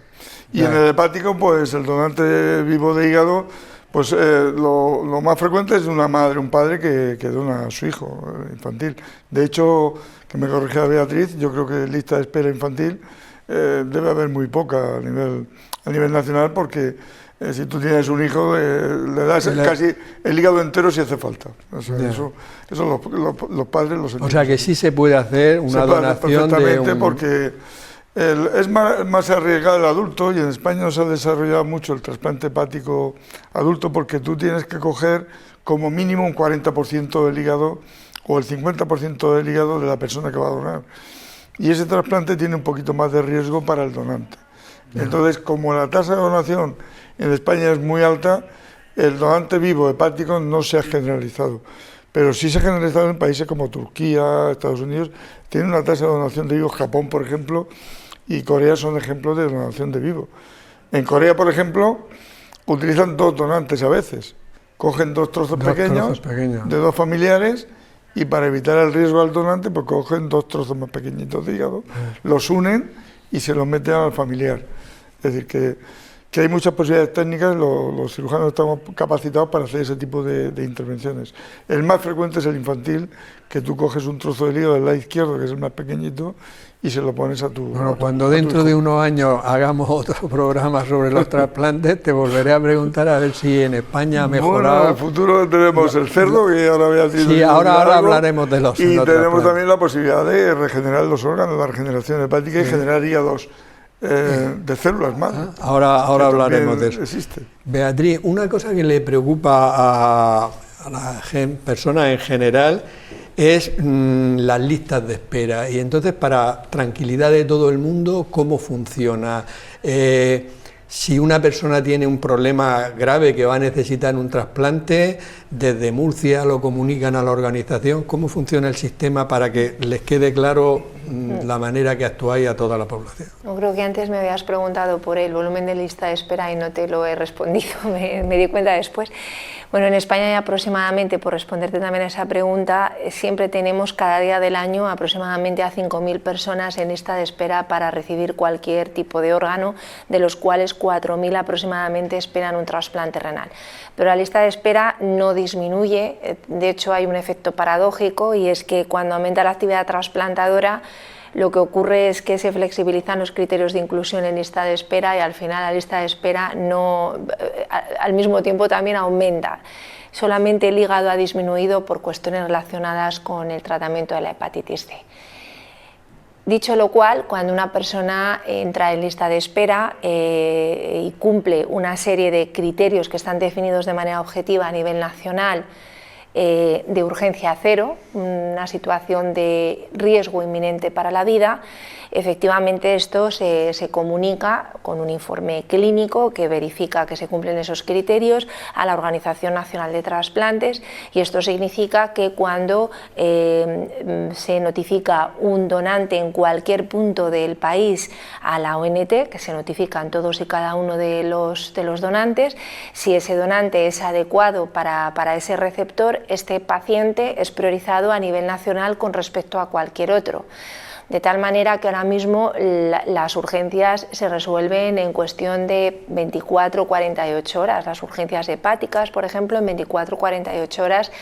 Y en el hepático, pues el donante vivo de hígado, pues lo más frecuente es una madre, un padre que dona a su hijo infantil. De hecho, que me corrigía Beatriz, yo creo que lista de espera infantil debe haber muy poca a nivel nacional, porque si tú tienes un hijo, le das casi el hígado entero si hace falta. O sea, eso los padres lo entienden. O sea que sí se puede hacer una donación perfectamente, porque es más arriesgado el adulto, y en España no se ha desarrollado mucho el trasplante hepático adulto, porque tú tienes que coger como mínimo un 40% del hígado o el 50% del hígado de la persona que va a donar. Y ese trasplante tiene un poquito más de riesgo para el donante. Entonces, como la tasa de donación en España es muy alta, el donante vivo hepático no se ha generalizado, pero sí se ha generalizado en países como Turquía, Estados Unidos, tienen una tasa de donación de vivo, Japón, por ejemplo, y Corea son ejemplos de donación de vivo. En Corea, por ejemplo, utilizan 2 donantes a veces, cogen 2 trozos pequeños de 2 familiares y para evitar el riesgo al donante, pues cogen 2 trozos más pequeñitos de hígado, los unen y se los meten al familiar. Es decir, que hay muchas posibilidades técnicas, los cirujanos estamos capacitados para hacer ese tipo de intervenciones. El más frecuente es el infantil, que tú coges un trozo del hígado del lado izquierdo, que es el más pequeñito, y se lo pones a tu... Bueno, cuando dentro de unos años hagamos otro programa sobre los trasplantes, te volveré a preguntar a ver si en España ha mejorado. Bueno, en el futuro tenemos el cerdo, que ahora voy a decir... Sí, ahora hablaremos de los y tenemos también la posibilidad de regenerar los órganos, la regeneración hepática y generar hígados de células madre. Ahora hablaremos de eso. Existe. Beatriz, una cosa que le preocupa a las personas en general es las listas de espera, y entonces, para tranquilidad de todo el mundo, ¿cómo funciona? Si una persona tiene un problema grave que va a necesitar un trasplante, desde Murcia lo comunican a la organización. ¿Cómo funciona el sistema para que les quede claro la manera que actuáis a toda la población? Yo creo que antes me habías preguntado por el volumen de lista de espera y no te lo he respondido, me di cuenta después. Bueno, en España hay aproximadamente, por responderte también a esa pregunta, siempre tenemos cada día del año aproximadamente a 5.000 personas en lista de espera para recibir cualquier tipo de órgano, de los cuales 4.000 aproximadamente esperan un trasplante renal. Pero la lista de espera no disminuye, de hecho hay un efecto paradójico, y es que cuando aumenta la actividad trasplantadora, lo que ocurre es que se flexibilizan los criterios de inclusión en lista de espera, y al final la lista de espera al mismo tiempo también aumenta. Solamente el hígado ha disminuido por cuestiones relacionadas con el tratamiento de la hepatitis C. Dicho lo cual, cuando una persona entra en lista de espera y cumple una serie de criterios que están definidos de manera objetiva a nivel nacional, de urgencia cero, una situación de riesgo inminente para la vida, efectivamente esto se comunica con un informe clínico que verifica que se cumplen esos criterios a la Organización Nacional de Trasplantes, y esto significa que cuando se notifica un donante en cualquier punto del país a la ONT, que se notifican todos y cada uno de los donantes, si ese donante es adecuado para ese receptor, este paciente es priorizado a nivel nacional con respecto a cualquier otro. De tal manera que ahora mismo las urgencias se resuelven en cuestión de 24-48 horas. Las urgencias hepáticas, por ejemplo, en 24-48 horas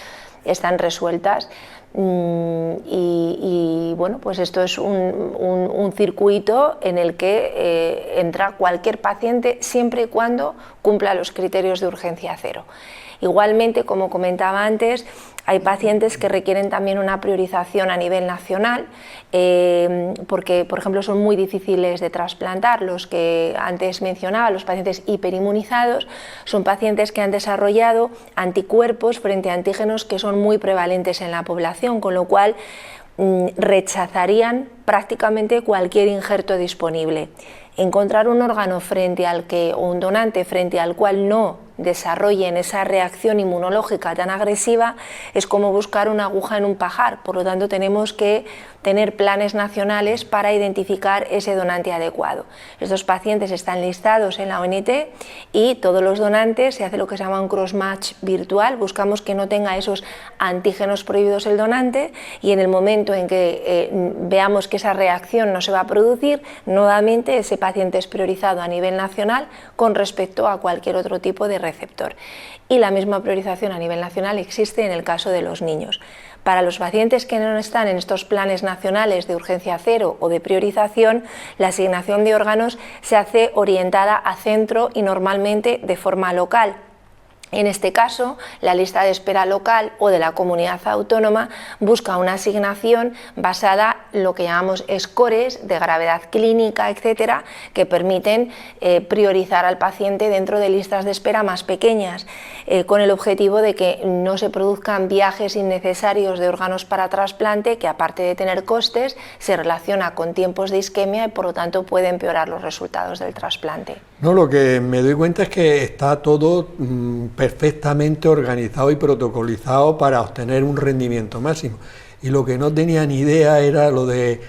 están resueltas. Y bueno, pues esto es un circuito en el que entra cualquier paciente siempre y cuando cumpla los criterios de urgencia cero. Igualmente, como comentaba antes, hay pacientes que requieren también una priorización a nivel nacional porque, por ejemplo, son muy difíciles de trasplantar. Los que antes mencionaba, los pacientes hiperinmunizados, son pacientes que han desarrollado anticuerpos frente a antígenos que son muy prevalentes en la población, con lo cual rechazarían prácticamente cualquier injerto disponible. Encontrar un órgano o un donante frente al cual no desarrollen esa reacción inmunológica tan agresiva es como buscar una aguja en un pajar. Por lo tanto, tenemos que tener planes nacionales para identificar ese donante adecuado. Estos pacientes están listados en la ONT y todos los donantes se hace lo que se llama un cross-match virtual. Buscamos que no tenga esos antígenos prohibidos el donante, y en el momento en que veamos que esa reacción no se va a producir, nuevamente ese paciente es priorizado a nivel nacional con respecto a cualquier otro tipo de receptor. Y la misma priorización a nivel nacional existe en el caso de los niños. Para los pacientes que no están en estos planes nacionales de urgencia cero o de priorización, la asignación de órganos se hace orientada a centro y normalmente de forma local. En este caso, la lista de espera local o de la comunidad autónoma busca una asignación basada en lo que llamamos scores de gravedad clínica, etcétera, que permiten priorizar al paciente dentro de listas de espera más pequeñas, con el objetivo de que no se produzcan viajes innecesarios de órganos para trasplante, que aparte de tener costes, se relaciona con tiempos de isquemia y por lo tanto puede empeorar los resultados del trasplante. No, lo que me doy cuenta es que está todo perfectamente organizado y protocolizado para obtener un rendimiento máximo. Y lo que no tenía ni idea era lo de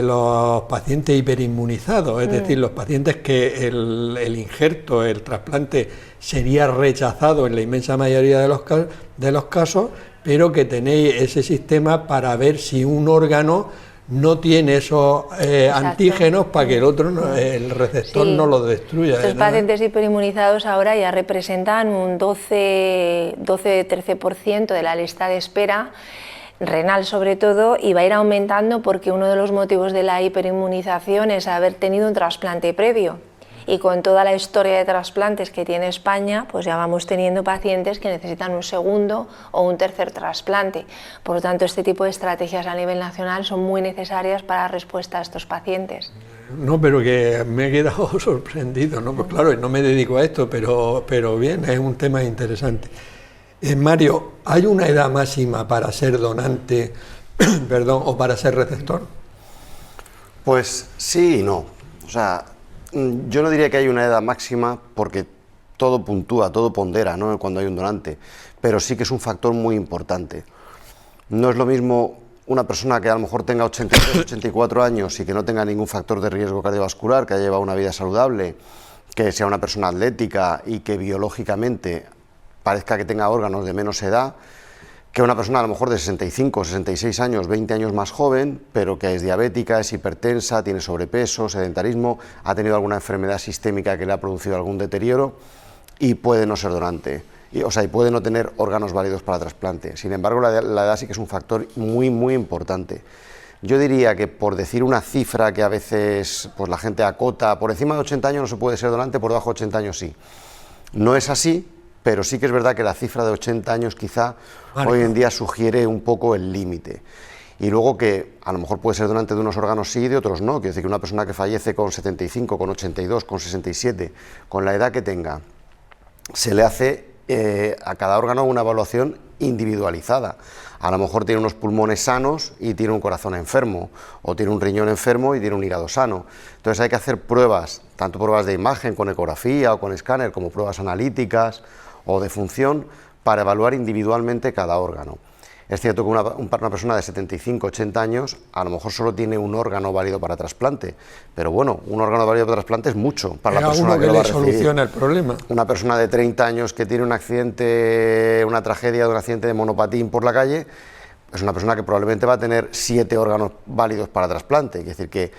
los pacientes hiperinmunizados, es decir, los pacientes que el injerto, el trasplante sería rechazado en la inmensa mayoría de los casos, pero que tenéis ese sistema para ver si un órgano no tiene esos antígenos para que el otro, el receptor, sí, no los destruya. Estos pacientes hiperinmunizados ahora ya representan un 12-13% de la lista de espera renal sobre todo, y va a ir aumentando porque uno de los motivos de la hiperinmunización es haber tenido un trasplante previo. Y con toda la historia de trasplantes que tiene España, pues ya vamos teniendo pacientes que necesitan un segundo o un tercer trasplante. Por lo tanto, este tipo de estrategias a nivel nacional son muy necesarias para dar respuesta a estos pacientes. No, pero que me he quedado sorprendido, ¿no? Pues claro, no me dedico a esto, pero bien, es un tema interesante. Mario, ¿hay una edad máxima para ser donante, perdón, o para ser receptor? Pues sí y no. O sea, yo no diría que hay una edad máxima porque todo puntúa, todo pondera, ¿no?, cuando hay un donante, pero sí que es un factor muy importante. No es lo mismo una persona que a lo mejor tenga 83, 84 años y que no tenga ningún factor de riesgo cardiovascular, que haya llevado una vida saludable, que sea una persona atlética y que biológicamente parezca que tenga órganos de menos edad, que una persona a lo mejor de 65, 66 años, 20 años más joven, pero que es diabética, es hipertensa, tiene sobrepeso, sedentarismo, ha tenido alguna enfermedad sistémica que le ha producido algún deterioro y puede no ser donante, y puede no tener órganos válidos para trasplante. Sin embargo, la edad sí que es un factor muy, muy importante. Yo diría que, por decir una cifra que a veces pues la gente acota, por encima de 80 años no se puede ser donante, por debajo de 80 años sí. No es así, pero sí que es verdad que la cifra de 80 años quizá hoy en día sugiere un poco el límite. Y luego que a lo mejor puede ser donante de unos órganos sí y de otros no. Quiere decir que una persona que fallece con 75, con 82, con 67, con la edad que tenga, se le hace a cada órgano una evaluación individualizada. A lo mejor tiene unos pulmones sanos y tiene un corazón enfermo, o tiene un riñón enfermo y tiene un hígado sano. Entonces hay que hacer pruebas, tanto pruebas de imagen con ecografía o con escáner, como pruebas analíticas o de función, para evaluar individualmente cada órgano. Es cierto que una persona de 75, 80 años a lo mejor solo tiene un órgano válido para trasplante, pero bueno, un órgano válido para trasplante es mucho para la persona que lo va a recibir. Soluciona el problema. Una persona de 30 años que tiene un accidente, una tragedia de un accidente de monopatín por la calle, es una persona que probablemente va a tener 7 órganos válidos para trasplante, es decir, que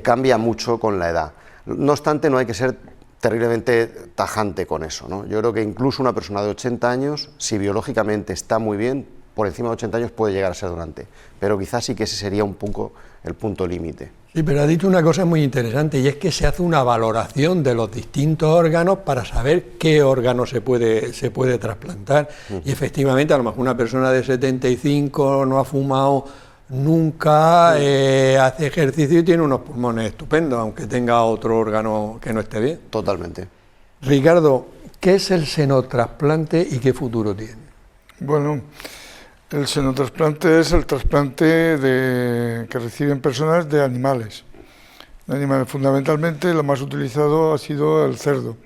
cambia mucho con la edad. No obstante, no hay que ser terriblemente tajante con eso, ¿no? Yo creo que incluso una persona de 80 años, si biológicamente está muy bien, por encima de 80 años puede llegar a ser donante, pero quizás sí que ese sería un poco el punto límite. Sí, pero ha dicho una cosa muy interesante, y es que se hace una valoración de los distintos órganos para saber qué órgano se puede trasplantar. Y efectivamente, a lo mejor una persona de 75 no ha fumado nunca, hace ejercicio y tiene unos pulmones estupendos, aunque tenga otro órgano que no esté bien. Totalmente. Ricardo, ¿qué es el senotrasplante y qué futuro tiene? Bueno, el senotrasplante es el trasplante que reciben personas de animales. Fundamentalmente lo más utilizado ha sido el cerdo.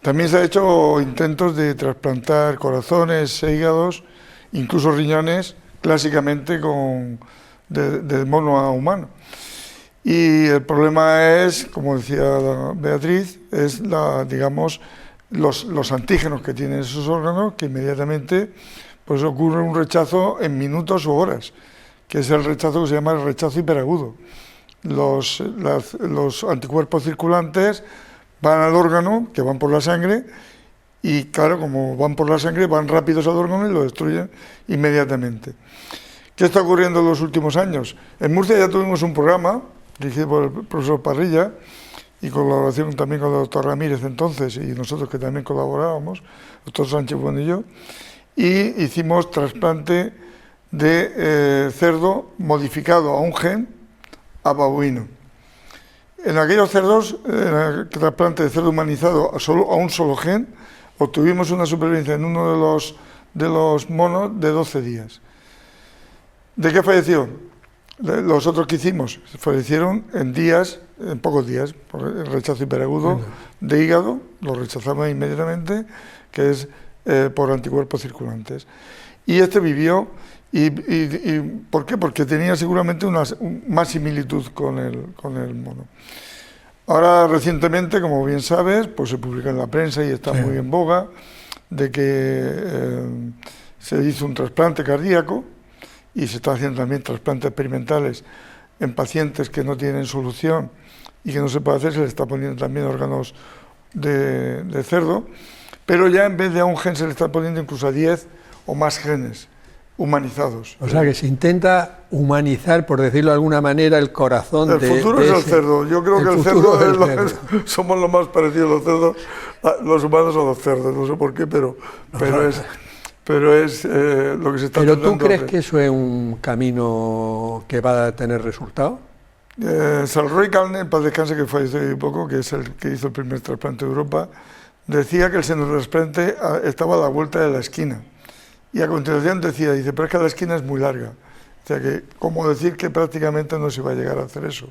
También se ha hecho intentos de trasplantar corazones, hígados, incluso riñones, clásicamente de mono a humano. Y el problema es, como decía Beatriz, es los antígenos que tienen esos órganos, que inmediatamente pues ocurre un rechazo en minutos o horas, que es el rechazo que se llama el rechazo hiperagudo. Los anticuerpos circulantes van al órgano, que van por la sangre, y claro, como van por la sangre, van rápidos al órgano y lo destruyen inmediatamente. ¿Qué está ocurriendo en los últimos años? En Murcia ya tuvimos un programa, dirigido por el profesor Parrilla, y colaboración también con el doctor Ramírez entonces, y nosotros que también colaborábamos, el doctor Sánchez Bueno y yo, y hicimos trasplante de cerdo modificado a un gen a babuino. En aquellos cerdos, en el trasplante de cerdo humanizado a un solo gen, obtuvimos una supervivencia en uno de los monos de 12 días. ¿De qué falleció? Los otros que hicimos fallecieron en días en pocos días, por el rechazo hiperagudo de hígado, lo rechazamos inmediatamente, que es por anticuerpos circulantes. Y este vivió, y ¿por qué? Porque tenía seguramente más similitud con el mono. Ahora, recientemente, como bien sabes, pues se publica en la prensa y está muy en boga, de que se hizo un trasplante cardíaco y se está haciendo también trasplantes experimentales en pacientes que no tienen solución y que no se puede hacer, se le está poniendo también órganos de cerdo, pero ya en vez de a un gen se le está poniendo incluso a 10 o más genes humanizados. O sea que se intenta humanizar, por decirlo de alguna manera, el corazón el futuro es el cerdo. Yo creo que el cerdo somos lo más parecidos a los cerdos, los humanos a los cerdos, no sé por qué, pero es lo que se está ¿Pero tú crees hacer. que eso es un camino que va a tener resultado? Salroy Calne, en paz descanse, que falleció hace poco, que es el que hizo el primer trasplante de Europa, decía que el xenotrasplante estaba a la vuelta de la esquina. Y a continuación decía, pero es que la esquina es muy larga. O sea que, como decir que prácticamente no se va a llegar a hacer eso.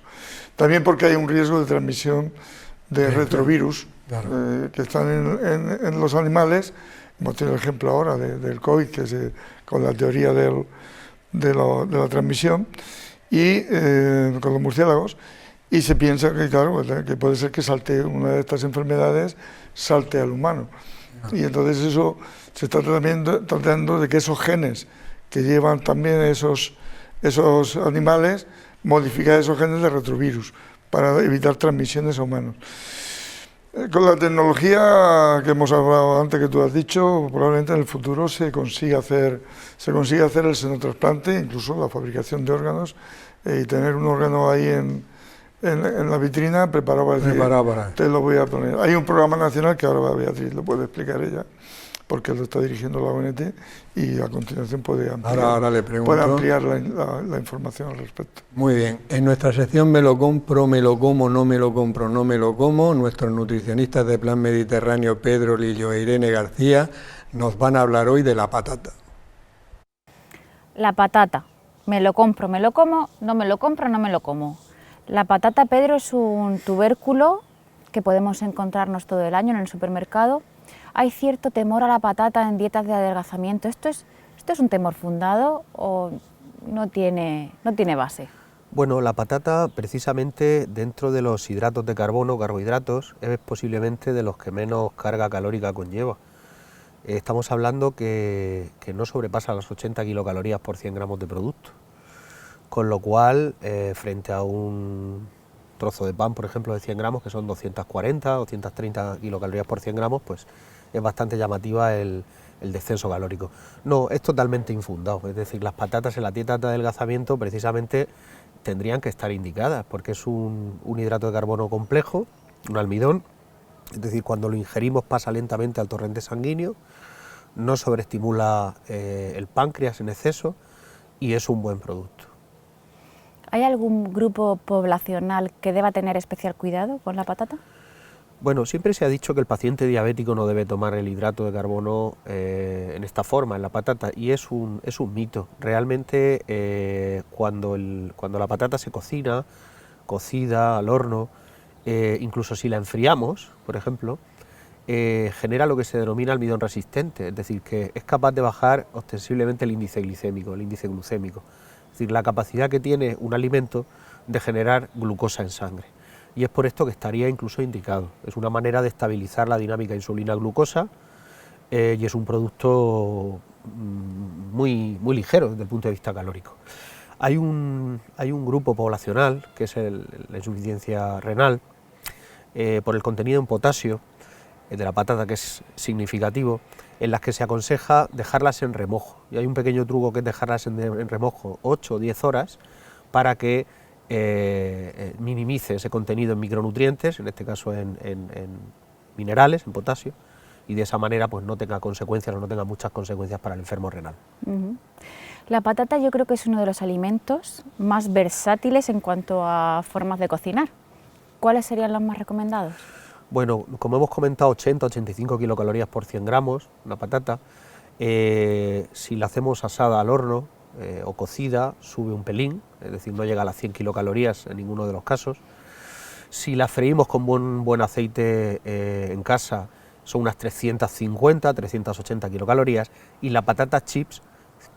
También porque hay un riesgo de transmisión de retrovirus, que están en los animales. Hemos tenido el ejemplo ahora del COVID, que es con la teoría de la transmisión, y con los murciélagos. Y se piensa que, claro, que puede ser que salte una de estas enfermedades, salte al humano. Y entonces eso se está tratando de que esos genes que llevan también esos animales, modificar esos genes de retrovirus para evitar transmisiones a humanos. Con la tecnología que hemos hablado antes, que tú has dicho, probablemente en el futuro se consiga hacer el xenotrasplante, incluso la fabricación de órganos, y tener un órgano ahí en la vitrina preparado para decir, te lo voy a poner. Hay un programa nacional que ahora Beatriz lo puede explicar ella, porque lo está dirigiendo la ONT, y a continuación puede ampliar la información al respecto. Muy bien. En nuestra sección Me lo compro, me lo como, no me lo compro, no me lo como, nuestros nutricionistas de Plan Mediterráneo, Pedro Lillo e Irene García, nos van a hablar hoy de la patata. La patata. Me lo compro, me lo como, no me lo compro, no me lo como. La patata, Pedro, es un tubérculo que podemos encontrarnos todo el año en el supermercado. Hay cierto temor a la patata en dietas de adelgazamiento. ¿Esto es un temor fundado o no tiene base? Bueno, la patata, precisamente dentro de los hidratos de carbono, carbohidratos, es posiblemente de los que menos carga calórica conlleva. Estamos hablando que no sobrepasa las 80 kilocalorías por 100 gramos de producto. Con lo cual, frente a un trozo de pan, por ejemplo, de 100 gramos, que son 240, 230 kilocalorías por 100 gramos, pues es bastante llamativa el descenso calórico. No, es totalmente infundado, es decir, las patatas en la dieta de adelgazamiento precisamente tendrían que estar indicadas, porque es un hidrato de carbono complejo, un almidón, es decir, cuando lo ingerimos pasa lentamente al torrente sanguíneo, no sobreestimula el páncreas en exceso y es un buen producto. ¿Hay algún grupo poblacional que deba tener especial cuidado con la patata? Bueno, siempre se ha dicho que el paciente diabético no debe tomar el hidrato de carbono en esta forma, en la patata, y es un mito. Realmente cuando la patata se cocina, cocida al horno, incluso si la enfriamos, por ejemplo, genera lo que se denomina almidón resistente, es decir, que es capaz de bajar ostensiblemente el índice glicémico, el índice glucémico. Es decir, la capacidad que tiene un alimento de generar glucosa en sangre. Y es por esto que estaría incluso indicado. Es una manera de estabilizar la dinámica insulina-glucosa y es un producto muy ligero desde el punto de vista calórico. Hay un grupo poblacional, que es la insuficiencia renal, por el contenido en potasio de la patata, que es significativo, en las que se aconseja dejarlas en remojo. Y hay un pequeño truco que es dejarlas en remojo 8 o 10 horas para que minimice ese contenido en micronutrientes, en este caso en minerales, en potasio, y de esa manera pues no tenga consecuencias o no tenga muchas consecuencias para el enfermo renal. La patata yo creo que es uno de los alimentos más versátiles en cuanto a formas de cocinar. ¿Cuáles serían los más recomendados? Bueno, como hemos comentado, 80-85 kilocalorías por 100 gramos, una patata. Si la hacemos asada al horno o cocida, sube un pelín, es decir, no llega a las 100 kilocalorías en ninguno de los casos. Si las freímos con buen aceite en casa, son unas 350, 380 kilocalorías, y la patata chips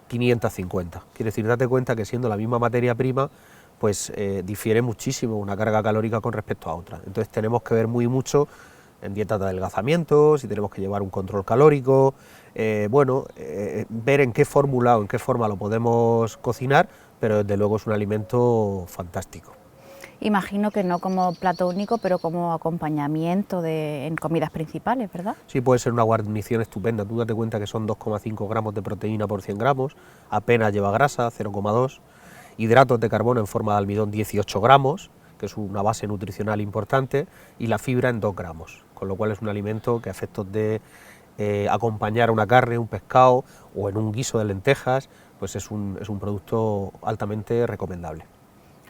550. Quiere decir, date cuenta que siendo la misma materia prima, pues difiere muchísimo una carga calórica con respecto a otra. Entonces tenemos que ver mucho en dietas de adelgazamiento, si tenemos que llevar un control calórico, ver en qué fórmula o en qué forma lo podemos cocinar, pero desde luego es un alimento fantástico. Imagino que no como plato único, pero como acompañamiento en comidas principales, ¿verdad? Sí, puede ser una guarnición estupenda. Tú date cuenta que son 2,5 gramos de proteína por 100 gramos, apenas lleva grasa, 0,2, hidratos de carbono en forma de almidón 18 gramos, que es una base nutricional importante, y la fibra en 2 gramos, con lo cual es un alimento que a efectos de acompañar una carne, un pescado o en un guiso de lentejas, pues es un producto altamente recomendable.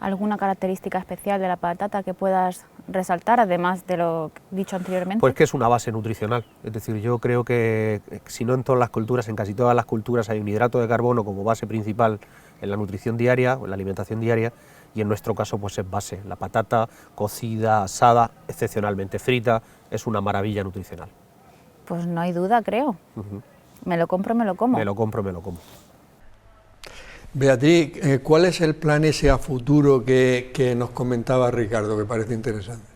¿Alguna característica especial de la patata que puedas resaltar, además de lo dicho anteriormente? Pues que es una base nutricional, es decir, yo creo que si no en todas las culturas, en casi todas las culturas hay un hidrato de carbono como base principal en la nutrición diaria o en la alimentación diaria, y en nuestro caso pues es base. La patata cocida, asada, excepcionalmente frita, es una maravilla nutricional. Pues no hay duda, creo. Me lo compro, me lo como. Me lo compro, me lo como. Beatriz, ¿cuál es el plan ese a futuro que nos comentaba Ricardo, que parece interesante?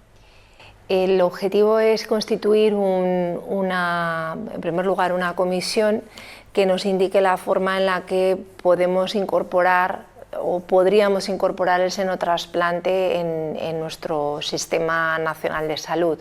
El objetivo es constituir en primer lugar, una comisión que nos indique la forma en la que podemos incorporar o podríamos incorporar el senotrasplante en nuestro Sistema Nacional de Salud,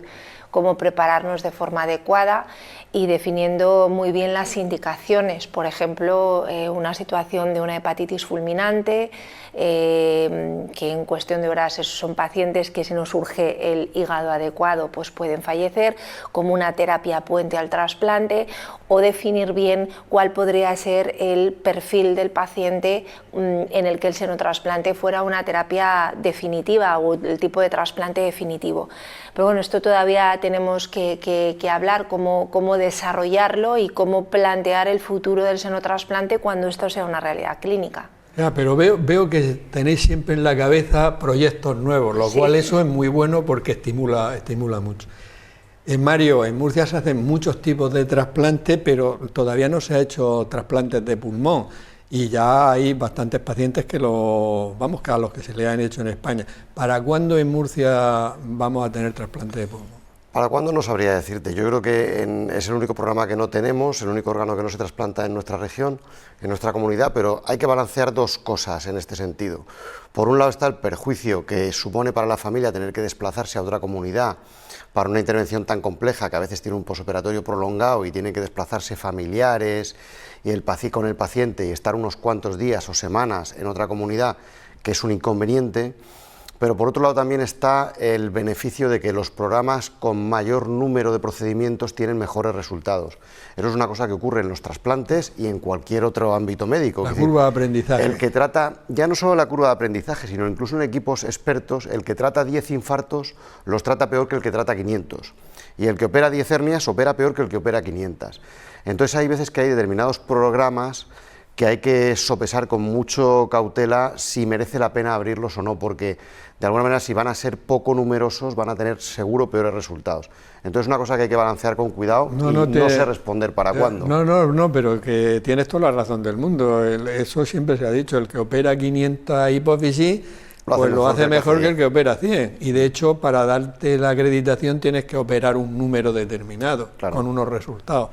cómo prepararnos de forma adecuada y definiendo muy bien las indicaciones, por ejemplo, una situación de una hepatitis fulminante, que en cuestión de horas son pacientes que si no surge el hígado adecuado pues pueden fallecer, como una terapia puente al trasplante, o definir bien cuál podría ser el perfil del paciente en el que el senotrasplante fuera una terapia definitiva o el tipo de trasplante definitivo. Pero bueno, esto todavía tenemos que hablar, cómo desarrollarlo y cómo plantear el futuro del senotrasplante cuando esto sea una realidad clínica. Ya, pero veo que tenéis siempre en la cabeza proyectos nuevos, lo cual eso es muy bueno porque estimula mucho. Mario, en Murcia se hacen muchos tipos de trasplantes, pero todavía no se ha hecho trasplantes de pulmón y ya hay bastantes pacientes que a los que se le han hecho en España. ¿Para cuándo en Murcia vamos a tener trasplantes de pulmón? ¿Para cuándo? No sabría decirte. Yo creo que es el único programa que no tenemos, el único órgano que no se trasplanta en nuestra región, en nuestra comunidad, pero hay que balancear dos cosas en este sentido. Por un lado está el perjuicio que supone para la familia tener que desplazarse a otra comunidad para una intervención tan compleja que a veces tiene un posoperatorio prolongado y tienen que desplazarse familiares y con el paciente y estar unos cuantos días o semanas en otra comunidad, que es un inconveniente. Pero por otro lado también está el beneficio de que los programas con mayor número de procedimientos tienen mejores resultados. Eso es una cosa que ocurre en los trasplantes y en cualquier otro ámbito médico. La curva de aprendizaje. El que trata, ya no solo la curva de aprendizaje, sino incluso en equipos expertos, el que trata 10 infartos los trata peor que el que trata 500. Y el que opera 10 hernias opera peor que el que opera 500. Entonces hay veces que hay determinados programas que hay que sopesar con mucho cautela si merece la pena abrirlos o no, porque de alguna manera si van a ser poco numerosos van a tener seguro peores resultados. Entonces es una cosa que hay que balancear con cuidado no sé responder para cuándo. No, pero que tienes toda la razón del mundo, eso siempre se ha dicho, el que opera 500 hipófisis lo hace mejor que el que opera 100, y de hecho para darte la acreditación tienes que operar un número determinado, claro, con unos resultados.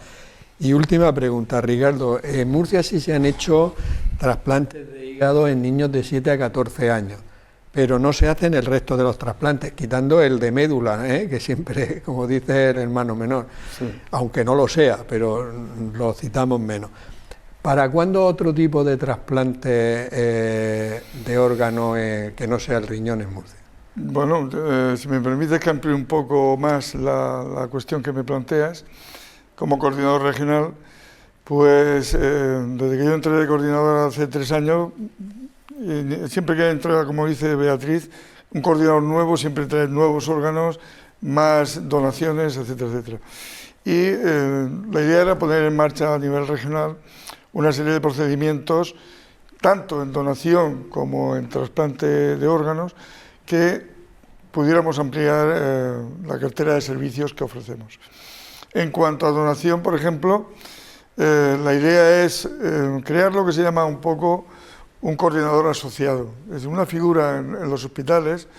Y última pregunta, Ricardo, en Murcia sí se han hecho trasplantes de hígado en niños de 7 a 14 años, pero no se hacen el resto de los trasplantes, quitando el de médula, que siempre, como dice el hermano menor, sí, aunque no lo sea, pero lo citamos menos. ¿Para cuándo otro tipo de trasplante de órgano que no sea el riñón en Murcia? Bueno, si me permites que amplíe un poco más la cuestión que me planteas. Como coordinador regional, pues desde que yo entré de coordinador hace 3 años, siempre que entra, como dice Beatriz, un coordinador nuevo siempre trae nuevos órganos, más donaciones, etcétera, etcétera. Y la idea era poner en marcha a nivel regional una serie de procedimientos, tanto en donación como en trasplante de órganos, que pudiéramos ampliar la cartera de servicios que ofrecemos. En cuanto a donación, por ejemplo, la idea es crear lo que se llama un poco un coordinador asociado. Es decir, una figura en los hospitales.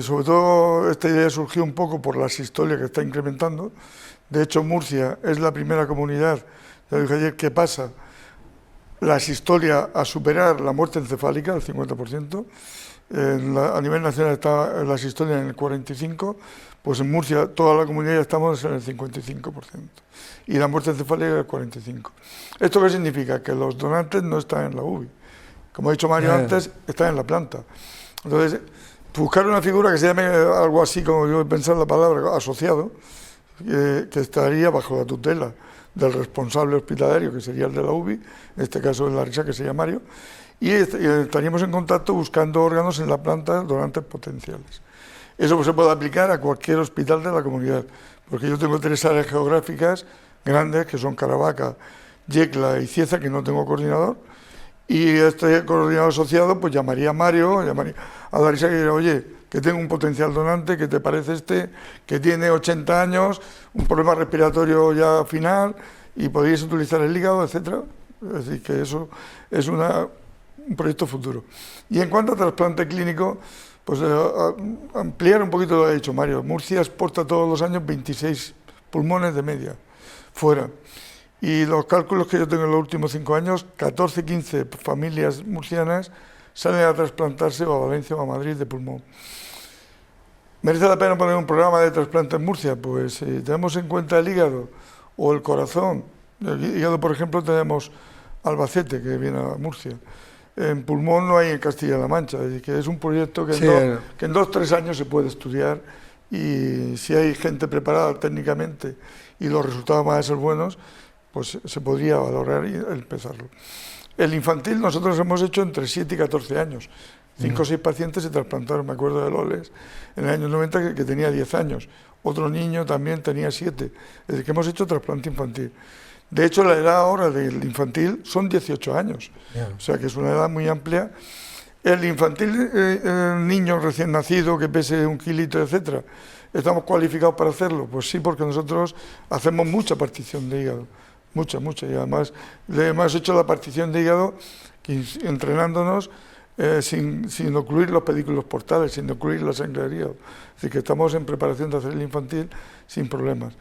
Sobre todo esta idea surgió un poco por la asistolia que está incrementando. De hecho, Murcia es la primera comunidad, ya dije ayer, que pasa la asistolia a superar la muerte encefálica, el 50%. A nivel nacional está la asistolia en el 45%, pues en Murcia toda la comunidad ya estamos en el 55%. Y la muerte encefálica en el 45%. ¿Esto qué significa? Que los donantes no están en la UBI. Como ha dicho Mario antes, están en la planta. Entonces, buscar una figura que se llame algo así, como yo he pensado la palabra, asociado, que estaría bajo la tutela del responsable hospitalario, que sería el de la UBI, en este caso en la RISA, que sería Mario, y estaríamos en contacto buscando órganos en la planta, donantes potenciales. Eso se puede aplicar a cualquier hospital de la comunidad, porque yo tengo 3 áreas geográficas grandes, que son Caravaca, Yecla y Cieza, que no tengo coordinador, y este coordinador asociado pues llamaría a Mario, llamaría a Larisa, que diría, oye, que tengo un potencial donante, ¿qué te parece este? Que tiene 80 años, un problema respiratorio ya final, y podéis utilizar el hígado, etcétera. Es decir, que eso es un proyecto futuro. Y en cuanto a trasplante clínico, pues ampliar un poquito lo que ha dicho Mario. Murcia exporta todos los años 26 pulmones de media, fuera. Y los cálculos que yo tengo en los últimos 5 años, 14, 15 familias murcianas salen a trasplantarse o a Valencia o a Madrid de pulmón. ¿Merece la pena poner un programa de trasplante en Murcia? Pues si tenemos en cuenta el hígado o el corazón. El hígado, por ejemplo, tenemos Albacete, que viene a Murcia. En pulmón no hay en Castilla-La Mancha, es decir, que es un proyecto que en 2 o 3 años se puede estudiar, y si hay gente preparada técnicamente y los resultados van a ser buenos, pues se podría valorar y empezarlo. El infantil nosotros hemos hecho entre 7 y 14 años. 5 o 6 pacientes se trasplantaron, me acuerdo de Loles, en el año 90, que tenía 10 años. Otro niño también tenía 7. Es decir, que hemos hecho trasplante infantil. De hecho, la edad ahora del infantil son 18 años. O sea, que es una edad muy amplia. El infantil, el niño recién nacido, que pese 1 kilito, etcétera, ¿estamos cualificados para hacerlo? Pues sí, porque nosotros hacemos mucha partición de hígado. Mucha, y además le hemos hecho la partición de hígado entrenándonos sin ocluir los pedículos portales, sin ocluir la sangre del hígado. Es decir, que estamos en preparación de hacer el infantil sin problemas.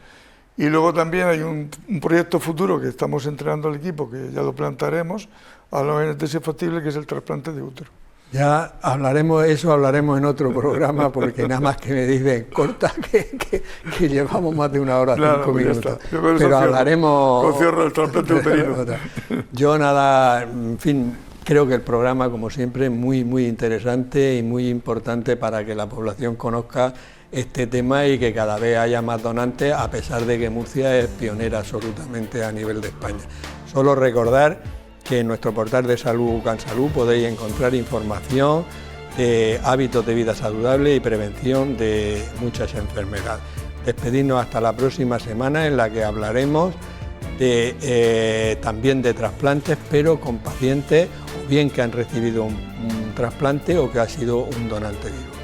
Y luego también hay un proyecto futuro que estamos entrenando al equipo, que ya lo plantaremos, a la ONT si es factible, que es el trasplante de útero. Ya hablaremos en otro programa, porque nada más que me dicen, corta, que llevamos más de 1 hora, claro, 5 minutos. Pero hablaremos... Cierro el trasplante uterino. Yo nada, en fin, creo que el programa, como siempre, es muy interesante y muy importante para que la población conozca este tema y que cada vez haya más donantes, a pesar de que Murcia es pionera absolutamente a nivel de España. Solo recordar que en nuestro portal de salud Cansalud podéis encontrar información de hábitos de vida saludable y prevención de muchas enfermedades. Despedirnos hasta la próxima semana, en la que hablaremos también de trasplantes, pero con pacientes o bien que han recibido un trasplante o que ha sido un donante vivo.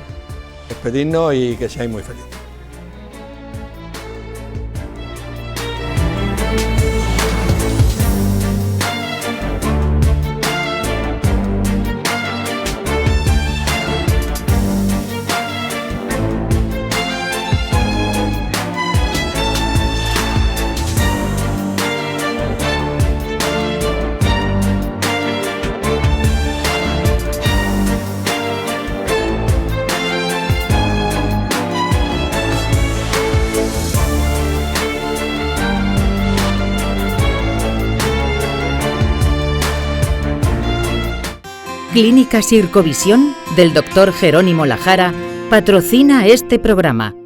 Despedirnos y que seáis muy felices. Clínica Sircovisión del Dr. Jerónimo Lajara patrocina este programa.